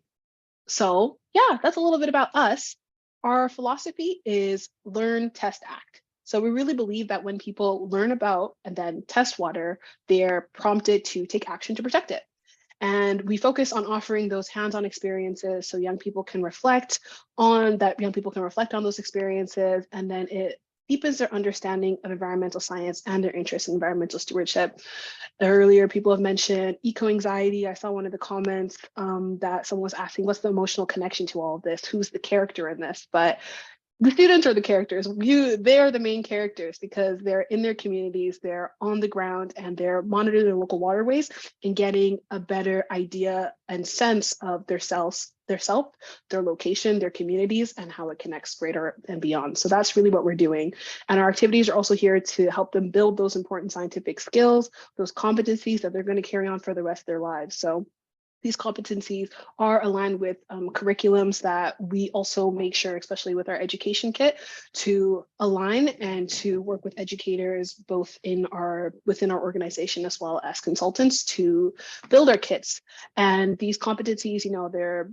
So yeah, that's a little bit about us. Our philosophy is learn, test, act. So we really believe that when people learn about and then test water, they're prompted to take action to protect it. And we focus on offering those hands-on experiences so young people can reflect on those experiences, and then it deepens their understanding of environmental science and their interest in environmental stewardship. Earlier, people have mentioned eco-anxiety. I saw one of the comments that someone was asking, what's the emotional connection to all of this? Who's the character in this? But the students are the characters. They are the main characters because they're in their communities, they're on the ground, and they're monitoring their local waterways and getting a better idea and sense of their location, their communities, and how it connects greater and beyond. So that's really what we're doing. And our activities are also here to help them build those important scientific skills, those competencies that they're going to carry on for the rest of their lives. So these competencies are aligned with curriculums that we also make sure, especially with our education kit, to align and to work with educators both within our organization as well as consultants to build our kits. And these competencies, they're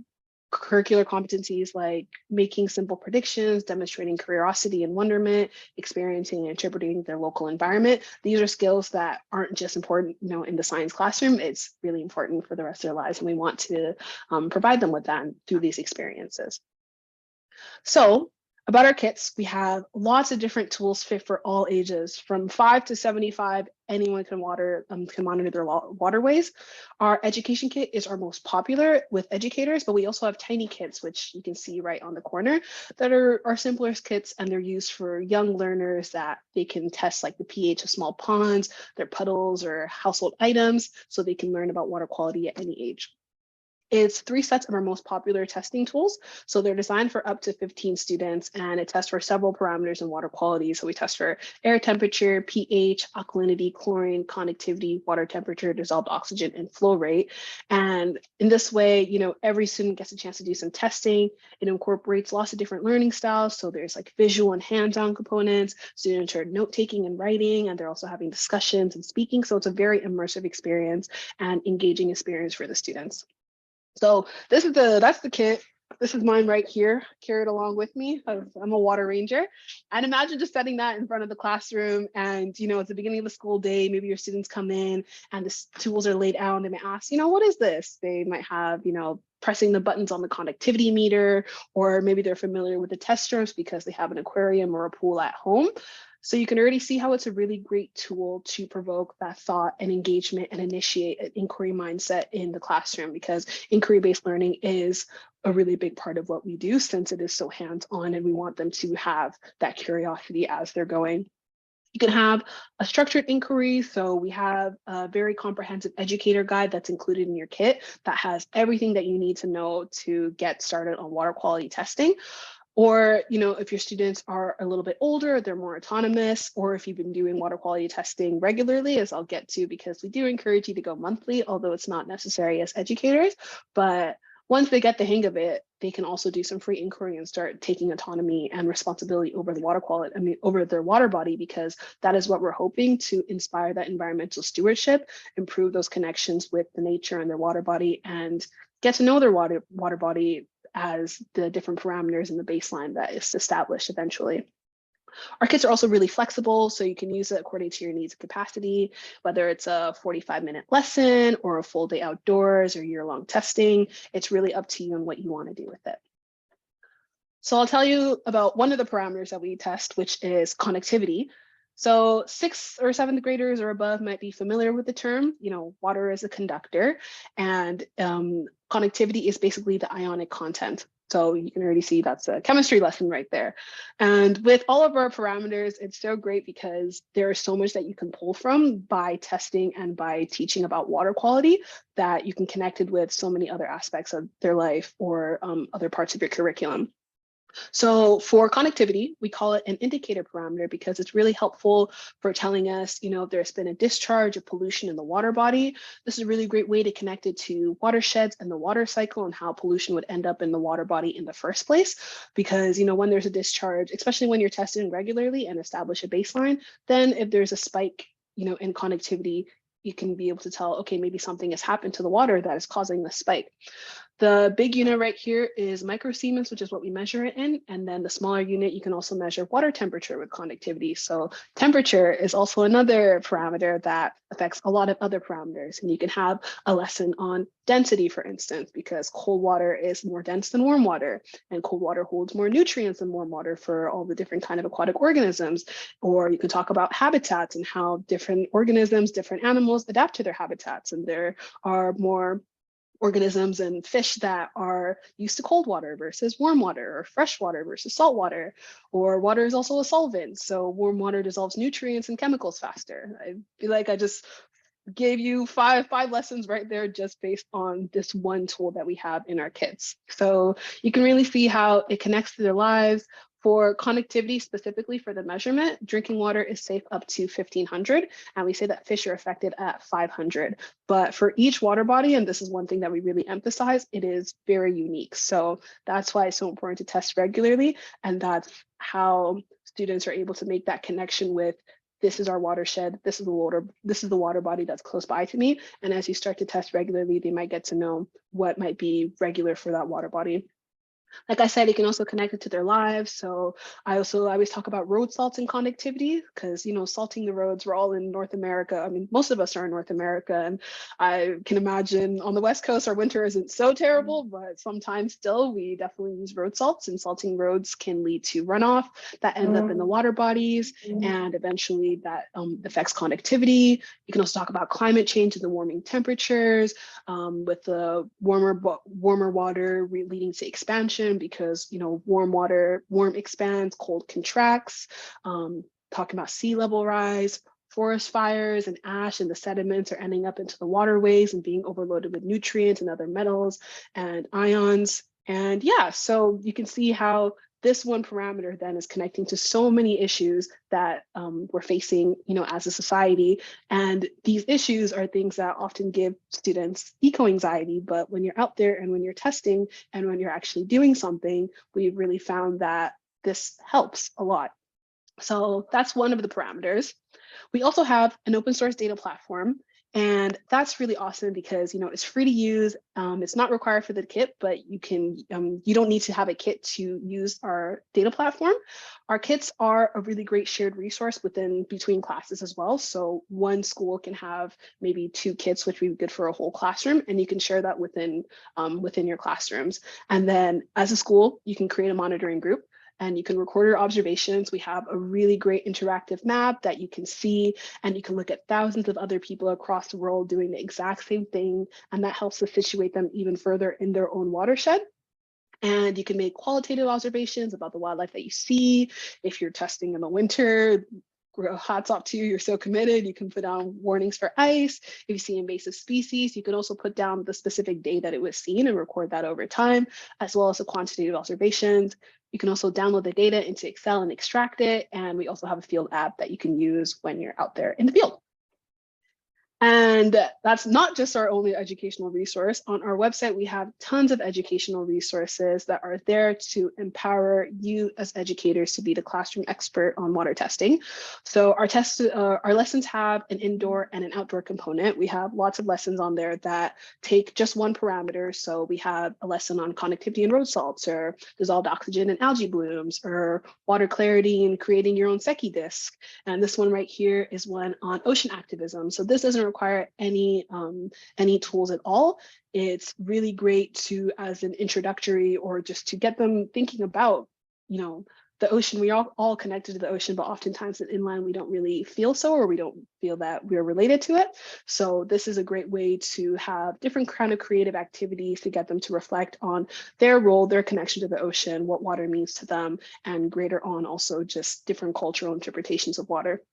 curricular competencies like making simple predictions, demonstrating curiosity and wonderment, experiencing and interpreting their local environment. These are skills that aren't just important, in the science classroom. It's really important for the rest of their lives, and we want to provide them with that through these experiences. So, about our kits, we have lots of different tools fit for all ages. From 5 to 75, anyone can monitor their waterways. Our education kit is our most popular with educators, but we also have tiny kits, which you can see right on the corner, that are our simplest kits, and they're used for young learners that they can test like the pH of small ponds, their puddles, or household items, so they can learn about water quality at any age. It's 3 sets of our most popular testing tools. So they're designed for up to 15 students, and it tests for several parameters in water quality. So we test for air temperature, pH, alkalinity, chlorine, conductivity, water temperature, dissolved oxygen, and flow rate. And in this way, every student gets a chance to do some testing. It incorporates lots of different learning styles. So there's like visual and hands-on components. Students are note-taking and writing, and they're also having discussions and speaking. So it's a very immersive experience and engaging experience for the students. So that's the kit. This is mine right here, carried along with me. I'm a water ranger. And imagine just setting that in front of the classroom, and it's the beginning of the school day. Maybe your students come in and the tools are laid out, and they may ask, what is this? They might have, pressing the buttons on the conductivity meter, or maybe they're familiar with the test strips because they have an aquarium or a pool at home. So you can already see how it's a really great tool to provoke that thought and engagement and initiate an inquiry mindset in the classroom, because inquiry-based learning is a really big part of what we do, since it is so hands-on and we want them to have that curiosity as they're going. You can have a structured inquiry. So we have a very comprehensive educator guide that's included in your kit that has everything that you need to know to get started on water quality testing. Or, if your students are a little bit older, they're more autonomous, or if you've been doing water quality testing regularly, as I'll get to, because we do encourage you to go monthly, although it's not necessary as educators. But once they get the hang of it, they can also do some free inquiry and start taking autonomy and responsibility over the water quality, over their water body, because that is what we're hoping to inspire, that environmental stewardship, improve those connections with the nature and their water body, and get to know their water body as the different parameters in the baseline that is established eventually. Our kits are also really flexible, so you can use it according to your needs and capacity, whether it's a 45-minute lesson or a full day outdoors or year-long testing. It's really up to you and what you want to do with it. So I'll tell you about one of the parameters that we test, which is connectivity. So 6th or 7th graders or above might be familiar with the term. Water is a conductor, and connectivity is basically the ionic content. So you can already see that's a chemistry lesson right there. And with all of our parameters, it's so great because there is so much that you can pull from by testing and by teaching about water quality, that you can connect it with so many other aspects of their life or other parts of your curriculum. So for connectivity, we call it an indicator parameter because it's really helpful for telling us, if there's been a discharge of pollution in the water body. This is a really great way to connect it to watersheds and the water cycle and how pollution would end up in the water body in the first place. Because, when there's a discharge, especially when you're testing regularly and establish a baseline, then if there's a spike, in connectivity, you can be able to tell, okay, maybe something has happened to the water that is causing the spike. The big unit right here is microsiemens, which is what we measure it in. And then the smaller unit, you can also measure water temperature with connectivity. So temperature is also another parameter that affects a lot of other parameters. And you can have a lesson on density, for instance, because cold water is more dense than warm water, and cold water holds more nutrients than warm water for all the different kind of aquatic organisms. Or you can talk about habitats and how different organisms, different animals adapt to their habitats. And there are more organisms and fish that are used to cold water versus warm water, or fresh water versus salt water, or water is also a solvent. So warm water dissolves nutrients and chemicals faster. I feel like I just gave you five lessons right there just based on this one tool that we have in our kits. So you can really see how it connects to their lives. For connectivity, specifically for the measurement, drinking water is safe up to 1,500, and we say that fish are affected at 500. But for each water body, and this is one thing that we really emphasize, it is very unique. So that's why it's so important to test regularly, and that's how students are able to make that connection with, this is our watershed, this is the water body that's close by to me. And as you start to test regularly, they might get to know what might be regular for that water body. Like I said, it can also connect it to their lives. So I always talk about road salts and connectivity because, salting the roads, we're all in North America. I mean, most of us are in North America, and I can imagine on the West Coast, our winter isn't so terrible, but sometimes still we definitely use road salts, and salting roads can lead to runoff that ends up in the water bodies, and eventually that affects connectivity. You can also talk about climate change and the warming temperatures, with the warmer water leading to expansion, because warm expands, cold contracts. Talking about sea level rise, forest fires and ash and the sediments are ending up into the waterways and being overloaded with nutrients and other metals and ions. And yeah, so you can see how this one parameter then is connecting to so many issues that we're facing, as a society. And these issues are things that often give students eco-anxiety, but when you're out there and when you're testing and when you're actually doing something, we've really found that this helps a lot. So that's one of the parameters. We also have an open source data platform, and that's really awesome because, it's free to use. It's not required for the kit, but you don't need to have a kit to use our data platform. Our kits are a really great shared resource between classes as well. So one school can have maybe 2 kits, which would be good for a whole classroom, and you can share that within your classrooms. And then as a school, you can create a monitoring group, and you can record your observations. We have a really great interactive map that you can see, and you can look at thousands of other people across the world doing the exact same thing, and that helps to situate them even further in their own watershed. And you can make qualitative observations about the wildlife that you see. If you're testing in the winter, hats off to you, you're so committed. You can put down warnings for ice. If you see invasive species, you can also put down the specific day that it was seen and record that over time, as well as the quantitative observations. You can also download the data into Excel and extract it. And we also have a field app that you can use when you're out there in the field. And that's not just our only educational resource. On our website, we have tons of educational resources that are there to empower you as educators to be the classroom expert on water testing. So our lessons have an indoor and an outdoor component. We have lots of lessons on there that take just one parameter. So we have a lesson on conductivity in road salts, or dissolved oxygen in algae blooms, or water clarity and creating your own Secchi disc. And this one right here is one on ocean activism. So this doesn't require any tools at all. It's really great to, as an introductory, or just to get them thinking about, the ocean. We are all connected to the ocean, but oftentimes in inland we don't really feel so, or we don't feel that we're related to it. So this is a great way to have different kind of creative activities to get them to reflect on their role, their connection to the ocean, what water means to them, and greater on also just different cultural interpretations of water.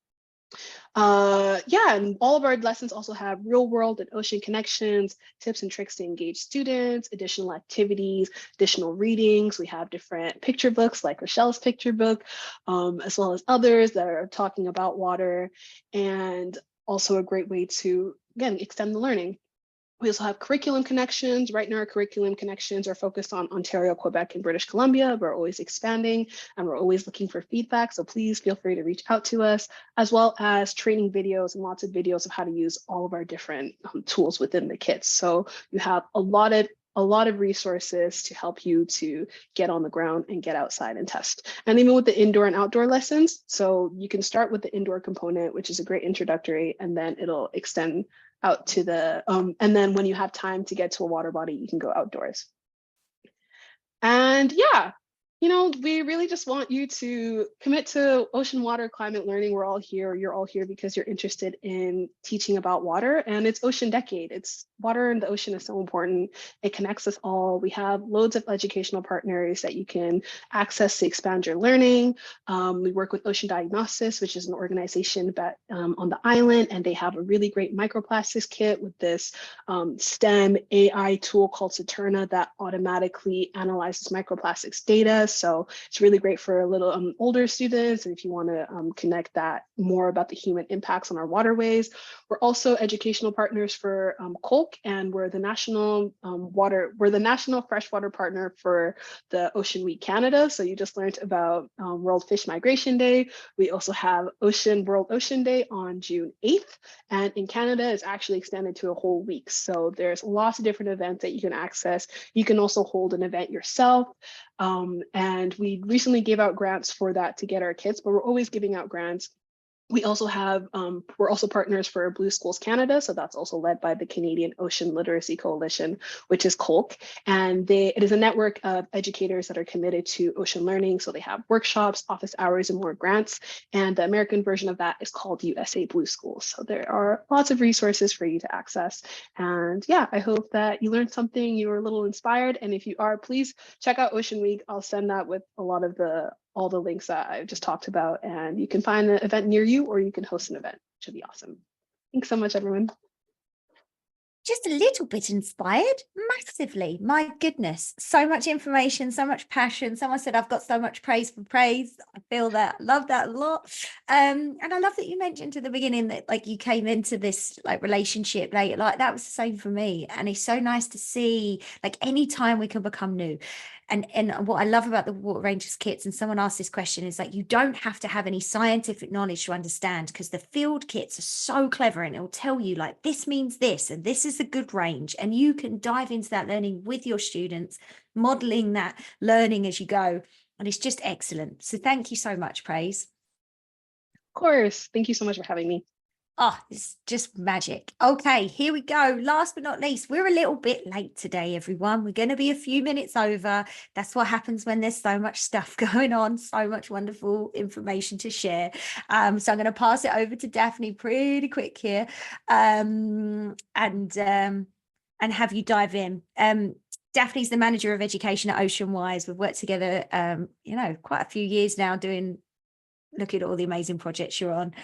And all of our lessons also have real world and ocean connections, tips and tricks to engage students, additional activities, additional readings. We have different picture books like Rochelle's picture book, as well as others that are talking about water, and also a great way to, again, extend the learning. We also have curriculum connections. Right now, our curriculum connections are focused on Ontario, Quebec, and British Columbia. We're always expanding and we're always looking for feedback. So please feel free to reach out to us, as well as training videos and lots of videos of how to use all of our different tools within the kits. So you have a lot of resources to help you to get on the ground and get outside and test. And even with the indoor and outdoor lessons, so you can start with the indoor component, which is a great introductory, and then it'll extend out to the, and then when you have time to get to a water body, you can go outdoors. And yeah, we really just want you to commit to ocean, water, climate learning. We're all here. You're all here because you're interested in teaching about water, and it's Ocean Decade. It's water and the ocean is so important. It connects us all. We have loads of educational partners that you can access to expand your learning. We work with Ocean Diagnostics, which is an organization that on the island, and they have a really great microplastics kit with this STEM AI tool called Saturna that automatically analyzes microplastics data. So it's really great for a little older students. And if you want to connect that more about the human impacts on our waterways. We're also educational partners for COLC, and we're the national freshwater partner for the Ocean Week Canada. So you just learned about World Fish Migration Day. We also have World Ocean Day on June 8th. And in Canada, it's actually extended to a whole week. So there's lots of different events that you can access. You can also hold an event yourself. And we recently gave out grants for that to get our kits, but we're always giving out grants. We also have, we're also partners for Blue Schools Canada. So that's also led by the Canadian Ocean Literacy Coalition, which is COLC. And it is a network of educators that are committed to ocean learning. So they have workshops, office hours, and more grants. And the American version of that is called USA Blue Schools. So there are lots of resources for you to access. And yeah, I hope that you learned something, you were a little inspired. And if you are, please check out Ocean Week. I'll send that with a lot of all the links that I've just talked about, and you can find an event near you, or you can host an event, which would be awesome. Thanks so much, everyone. Just a little bit inspired, massively. My goodness, so much information, so much passion. Someone said I've got so much praise for praise. I feel that, love that a lot. And I love that you mentioned at the beginning that like you came into this like relationship late, like that was the same for me. And it's so nice to see like anytime we can become new. And what I love about the Water Rangers kits, and someone asked this question, is like you don't have to have any scientific knowledge to understand, because the field kits are so clever and it'll tell you like this means this and this is a good range, and you can dive into that learning with your students, modeling that learning as you go, and it's just excellent. So thank you so much, Praise. Of course. Thank you so much for having me. Oh, it's just magic. Okay, here we go. Last but not least, we're a little bit late today, everyone. We're going to be a few minutes over. That's what happens when there's so much stuff going on, so much wonderful information to share. So I'm going to pass it over to Daphne pretty quick here, and have you dive in. Daphne's the manager of education at Oceanwise. We've worked together, quite a few years now looking at all the amazing projects you're on.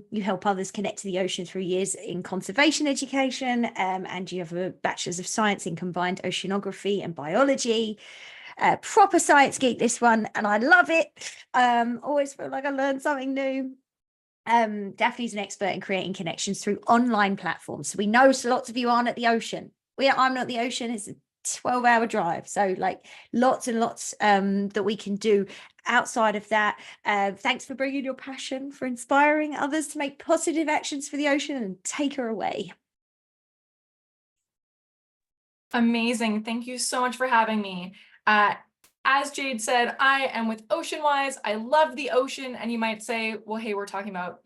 You help others connect to the ocean through years in conservation education, and you have a Bachelor's of Science in Combined Oceanography and Biology. Proper science geek, this one, and I love it. Always feel like I learned something new. Daphne's an expert in creating connections through online platforms. So we know lots of you aren't at the ocean. I'm not at the ocean. It's a 12-hour drive. So like lots and lots that we can do outside of that. Thanks for bringing your passion for inspiring others to make positive actions for the ocean, and take her away. Amazing. Thank you so much for having me. As Jade said, I am with Oceanwise. I love the ocean. And you might say, well, hey, we're talking about,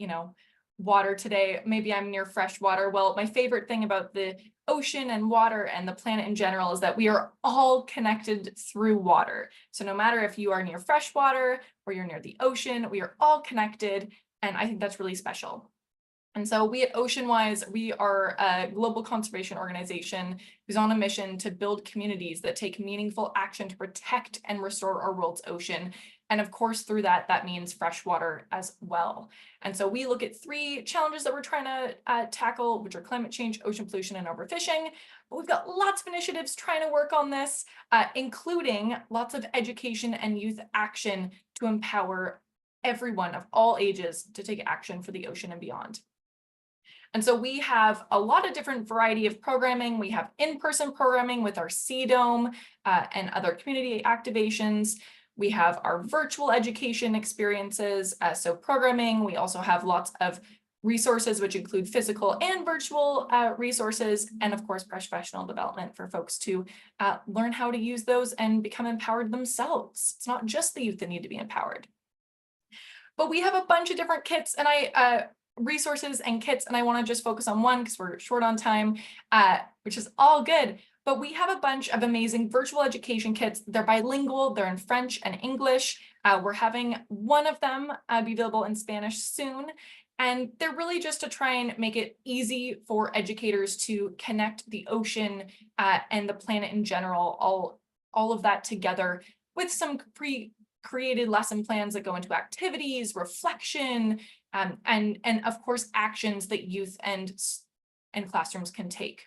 water today. Maybe I'm near fresh water. Well, my favorite thing about the ocean and water and the planet in general is that we are all connected through water. So no matter if you are near fresh water or you're near the ocean, we are all connected. And I think that's really special. And so we at Oceanwise, we are a global conservation organization who's on a mission to build communities that take meaningful action to protect and restore our world's ocean. And of course, through that, that means fresh water as well. And so we look at 3 challenges that we're trying to tackle, which are climate change, ocean pollution, and overfishing. But we've got lots of initiatives trying to work on this, including lots of education and youth action to empower everyone of all ages to take action for the ocean and beyond. And so we have a lot of different variety of programming. We have in-person programming with our Sea Dome and other community activations. We have our virtual education experiences, so programming. We also have lots of resources, which include physical and virtual resources, and of course, professional development for folks to learn how to use those and become empowered themselves. It's not just the youth that need to be empowered. But we have a bunch of different kits and resources and kits, and I want to just focus on one because we're short on time, which is all good. But we have a bunch of amazing virtual education kits. They're bilingual, they're in French and English. We're having one of them be available in Spanish soon. And they're really just to try and make it easy for educators to connect the ocean and the planet in general, all of that together with some pre-created lesson plans that go into activities, reflection, and of course, actions that youth and classrooms can take.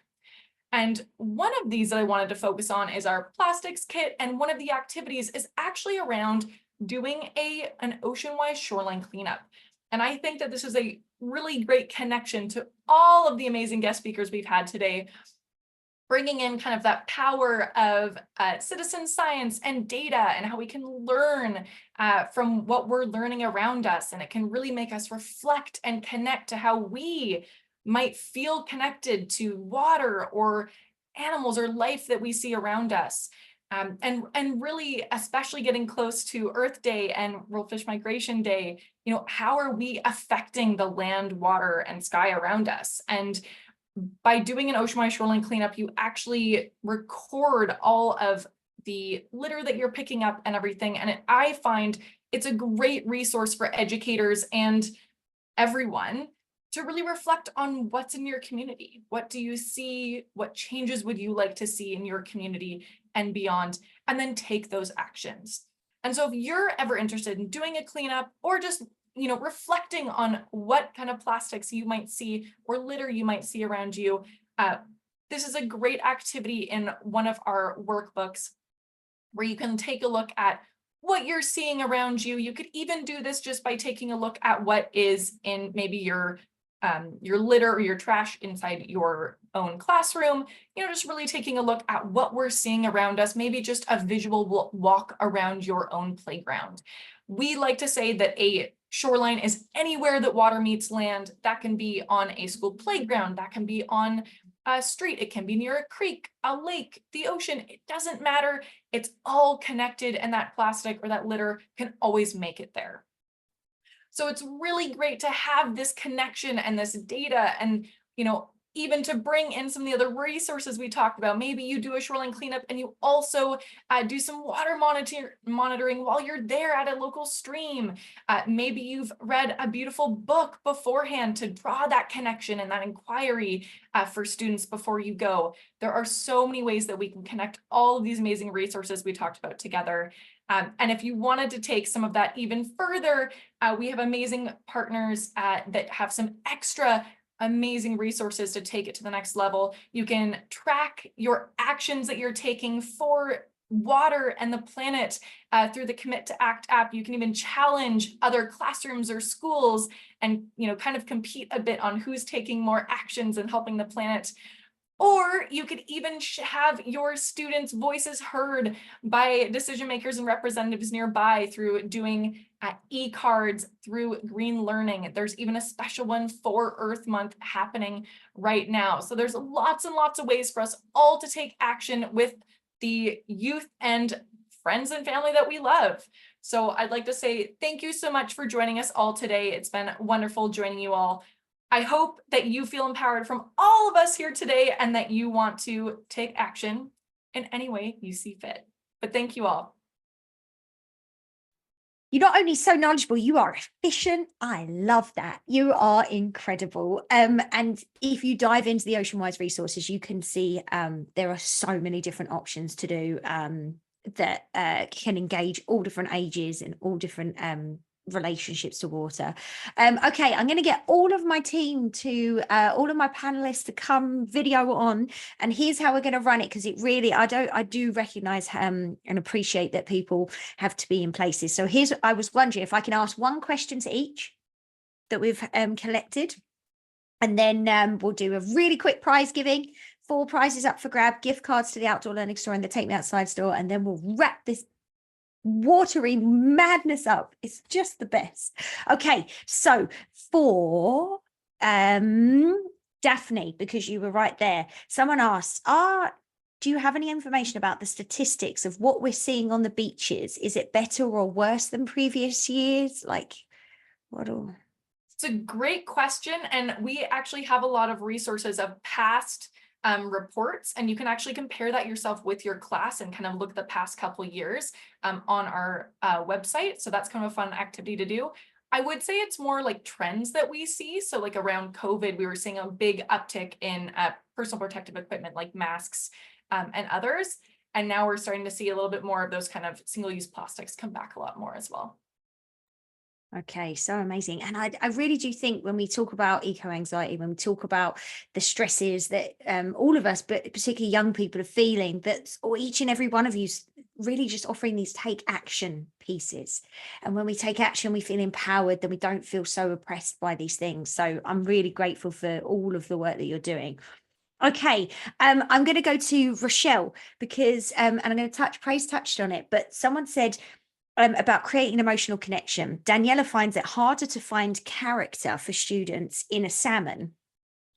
And one of these that I wanted to focus on is our plastics kit. And one of the activities is actually around doing an Oceanwise shoreline cleanup. And I think that this is a really great connection to all of the amazing guest speakers we've had today, bringing in kind of that power of citizen science and data and how we can learn from what we're learning around us. And it can really make us reflect and connect to how we might feel connected to water or animals or life that we see around us. And really, especially getting close to Earth Day and World Fish Migration Day, how are we affecting the land, water, and sky around us? And by doing an Oceanwise shoreline cleanup, you actually record all of the litter that you're picking up and everything. And I find it's a great resource for educators and everyone to really reflect on what's in your community. What do you see? What changes would you like to see in your community and beyond? And then take those actions. And so if you're ever interested in doing a cleanup or just reflecting on what kind of plastics you might see or litter you might see around you, this is a great activity in one of our workbooks where you can take a look at what you're seeing around you. You could even do this just by taking a look at what is in maybe your litter or your trash inside your own classroom, just really taking a look at what we're seeing around us, maybe just a visual walk around your own playground. We like to say that a shoreline is anywhere that water meets land. That can be on a school playground, that can be on a street, it can be near a creek, a lake, the ocean, it doesn't matter. It's all connected, and that plastic or that litter can always make it there. So it's really great to have this connection and this data and, even to bring in some of the other resources we talked about. Maybe you do a shoreline cleanup and you also do some water monitoring while you're there at a local stream. Maybe you've read a beautiful book beforehand to draw that connection and that inquiry for students before you go. There are so many ways that we can connect all of these amazing resources we talked about together. And if you wanted to take some of that even further, we have amazing partners that have some extra amazing resources to take it to the next level. You can track your actions that you're taking for water and the planet through the Commit to Act app. You can even challenge other classrooms or schools and, you know, kind of compete a bit on who's taking more actions and helping the planet. Or you could even have your students' voices heard by decision makers and representatives nearby through doing e-cards through green learning. There's even a special one for Earth Month happening right now. So there's lots and lots of ways for us all to take action with the youth and friends and family that we love. So I'd like to say thank you so much for joining us all today. It's been wonderful joining you all. I hope that you feel empowered from all of us here today and that you want to take action in any way you see fit. But thank you all. You're not only so knowledgeable, you are efficient. I love that. You are incredible. And if you dive into the Oceanwise resources, you can see there are so many different options to do that can engage all different ages and all different relationships to water. Okay, I'm going to get all of my team to all of my panelists to come video on, and here's how we're going to run it, because it really I do recognize and appreciate that people have to be in places. So here's, I was wondering if I can ask one question to each that we've collected, and then we'll do a really quick prize giving. 4 prizes up for grab, gift cards to the Outdoor Learning Store and the Take Me Outside store, and then we'll wrap this watery madness up. It's just the best. Okay, so for Daphne, because you were right there, someone asked, do you have any information about the statistics of what we're seeing on the beaches? Is it better or worse than previous years? Like, what all? It's a great question, and we actually have a lot of resources of past reports, and you can actually compare that yourself with your class and kind of look at the past couple years on our website. So that's kind of a fun activity to do. I would say it's more like trends that we see. So like around COVID, we were seeing a big uptick in personal protective equipment like masks and others. And now we're starting to see a little bit more of those kind of single-use plastics come back a lot more as well. Okay, so amazing. And I really do think when we talk about eco-anxiety, when we talk about the stresses that all of us, but particularly young people, are feeling, that each and every one of you's really just offering these take action pieces. And when we take action, we feel empowered, then we don't feel so oppressed by these things. So I'm really grateful for all of the work that you're doing. Okay, I'm going to go to Rochelle because, and I'm going to Praise touched on it, but someone said, about creating emotional connection. Daniela finds it harder to find character for students in a salmon,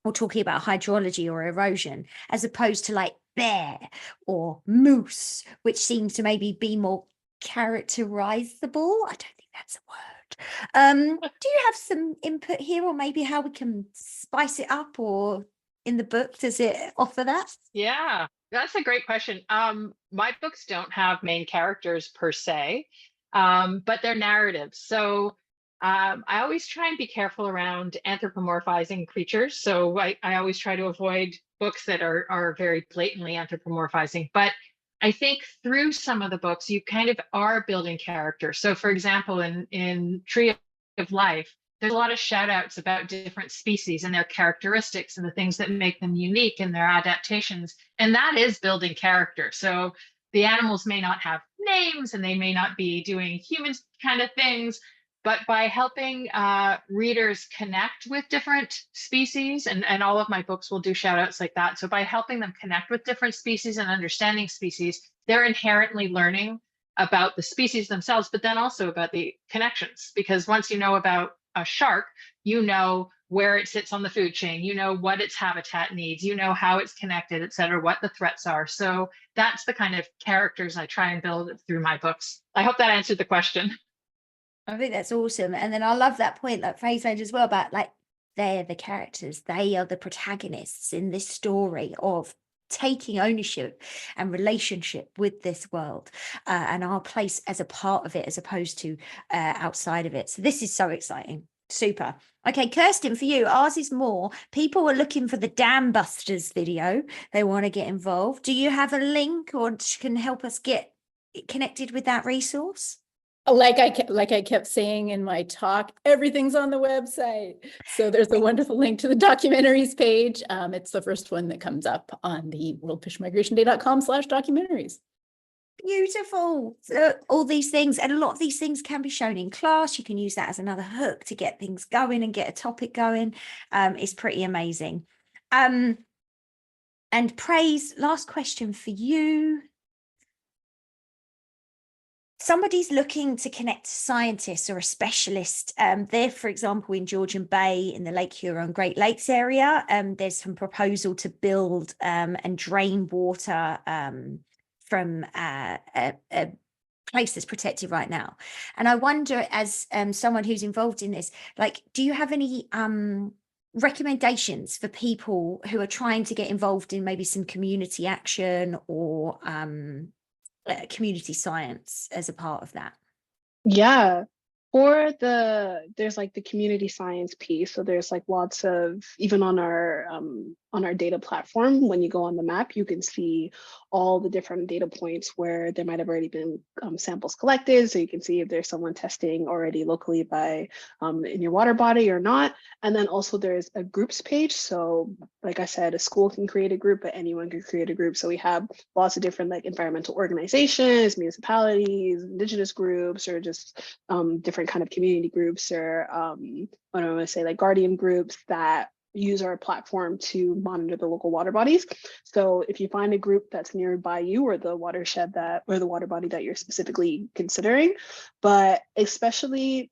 or talking about hydrology or erosion, as opposed to like bear or moose, which seems to maybe be more characterizable. I don't think that's a word. Do you have some input here, or maybe how we can spice it up, or in the book, does it offer that? Yeah, that's a great question. My books don't have main characters per se, but they're narratives. So I always try and be careful around anthropomorphizing creatures. So I always try to avoid books that are very blatantly anthropomorphizing. But I think through some of the books, you kind of are building character. So for example, in Tree of Life, there's a lot of shout outs about different species and their characteristics and the things that make them unique and their adaptations. And that is building character. So the animals may not have names and they may not be doing human kind of things, but by helping readers connect with different species, and all of my books will do shout outs like that. So by helping them connect with different species and understanding species, they're inherently learning about the species themselves, but then also about the connections. Because once you know about a shark, you know where it sits on the food chain, you know what its habitat needs, you know how it's connected, et cetera, what the threats are. So that's the kind of characters I try and build through my books. I hope that answered the question. I think that's awesome. And then I love that point that Faye's made as well about like they're the characters. They are the protagonists in this story of taking ownership and relationship with this world, and our place as a part of it, as opposed to outside of it. So this is so exciting. Super. Okay, Kirsten, for you, ours is more. People are looking for the Dam Busters video. They want to get involved. Do you have a link or can help us get connected with that resource? Like I kept saying in my talk, everything's on the website. So there's a wonderful link to the documentaries page. It's the first one that comes up on the worldfishmigrationday.com/documentaries. Beautiful. So all these things, and a lot of these things can be shown in class. You can use that as another hook to get things going and get a topic going. It's pretty amazing. And Praise, last question for you. Somebody's looking to connect to scientists or a specialist. There, for example, in Georgian Bay in the Lake Huron Great Lakes area, there's some proposal to build and drain water from a place that's protected right now. And I wonder, as someone who's involved in this, like, do you have any recommendations for people who are trying to get involved in maybe some community action or community science as a part of that? Yeah. There's like the community science piece. So there's like lots of, even on our data platform, when you go on the map, you can see all the different data points where there might have already been samples collected. So you can see if there's someone testing already locally by in your water body or not. And then also there's a groups page. So like I said, a school can create a group, but anyone can create a group. So we have lots of different like environmental organizations, municipalities, indigenous groups, or just different kind of community groups, or what do I want to say, like guardian groups that use our platform to monitor the local water bodies. So if you find a group that's nearby you, or the watershed that, or the water body that you're specifically considering, but especially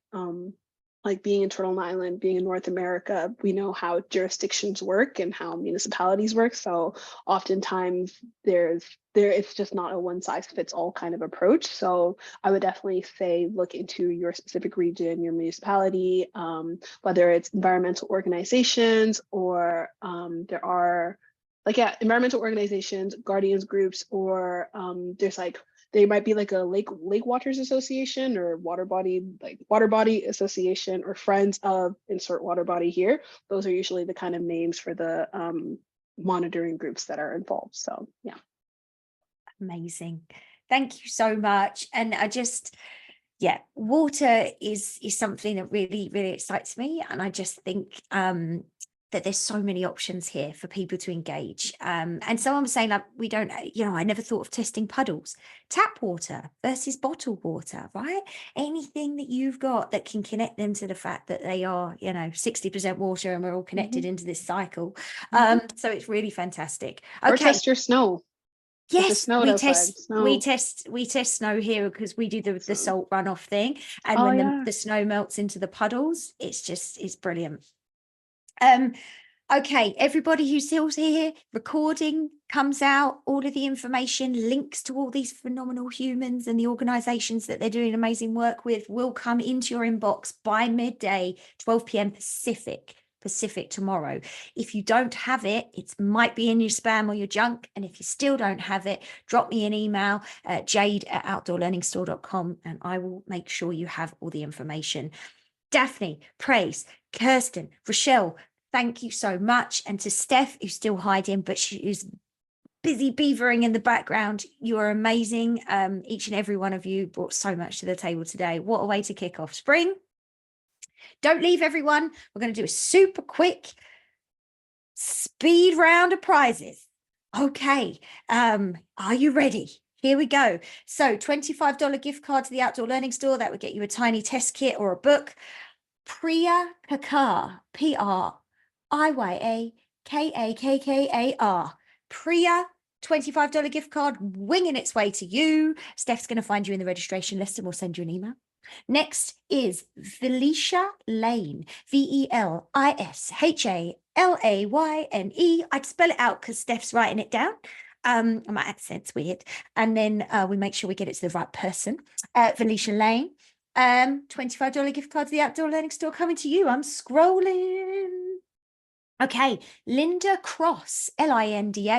like being in Turtle Island, being in North America, we know how jurisdictions work and how municipalities work. So oftentimes it's just not a one size fits all kind of approach. So I would definitely say look into your specific region, your municipality, whether it's environmental organizations or there are environmental organizations, guardians groups, or there's like, there might be like a lake waters association or water body association, or friends of insert water body here. Those are usually the kind of names for the monitoring groups that are involved. So yeah. Amazing. Thank you so much. And yeah, water is something that really, really excites me. And I just think that there's so many options here for people to engage. And someone was saying, like, we don't, I never thought of testing puddles. Tap water versus bottled water, right? Anything that you've got that can connect them to the fact that they are, 60% water and we're all connected into this cycle. So it's really fantastic. Okay. Or test your snow. Yes, we test snow here because we do the salt runoff thing. And when the snow melts into the puddles, it's brilliant. Okay, everybody who's still here, recording comes out, all of the information, links to all these phenomenal humans and the organizations that they're doing amazing work with will come into your inbox by midday, 12 p.m. Pacific tomorrow. If you don't have it, it might be in your spam or your junk. And if you still don't have it, drop me an email, jade@outdoorlearningstore.com, and I will make sure you have all the information. Daphne, Praise, Kirsten, Rochelle, thank you so much. And to Steph, who's still hiding, but she is busy beavering in the background. You are amazing. Each and every one of you brought so much to the table today. What a way to kick off spring. Don't leave, everyone. We're going to do a super quick speed round of prizes. Okay. Are you ready? Here we go. So $25 gift card to the Outdoor Learning Store. That would get you a tiny test kit or a book. Priya Kakar, PRIYAKAKKAR. Priya, $25 gift card winging its way to you. Steph's going to find you in the registration list and we'll send you an email. Next is Felicia Lane, VELISHALAYNE. I'd spell it out because Steph's writing it down. My accent's weird. And then we make sure we get it to the right person. Felicia Lane. $25 gift card to the Outdoor Learning Store coming to you. I'm scrolling. Okay, Linda Cross, LindaCross,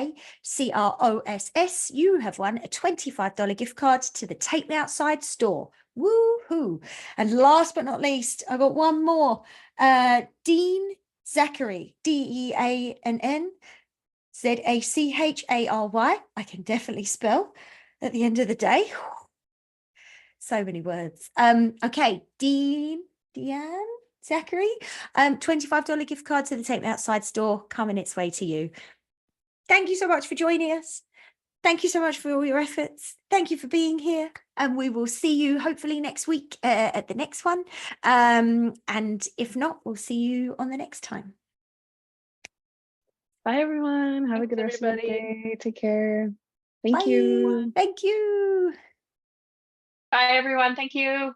you have won a $25 gift card to the Take Me Outside store. Woohoo! And last but not least, I got one more. Dean Zachary, Deann Zachary. I can definitely spell at the end of the day. So many words. Okay, Deanne Zachary, $25 gift card to the Take Me Outside store coming its way to you. Thank you so much for joining us. Thank you so much for all your efforts. Thank you for being here. And we will see you hopefully next week at the next one. And if not, we'll see you on the next time. Bye, everyone. Have a Thanks, good rest of the everybody. day. Take care. Thank Bye. you. Thank you. Bye, everyone. Thank you.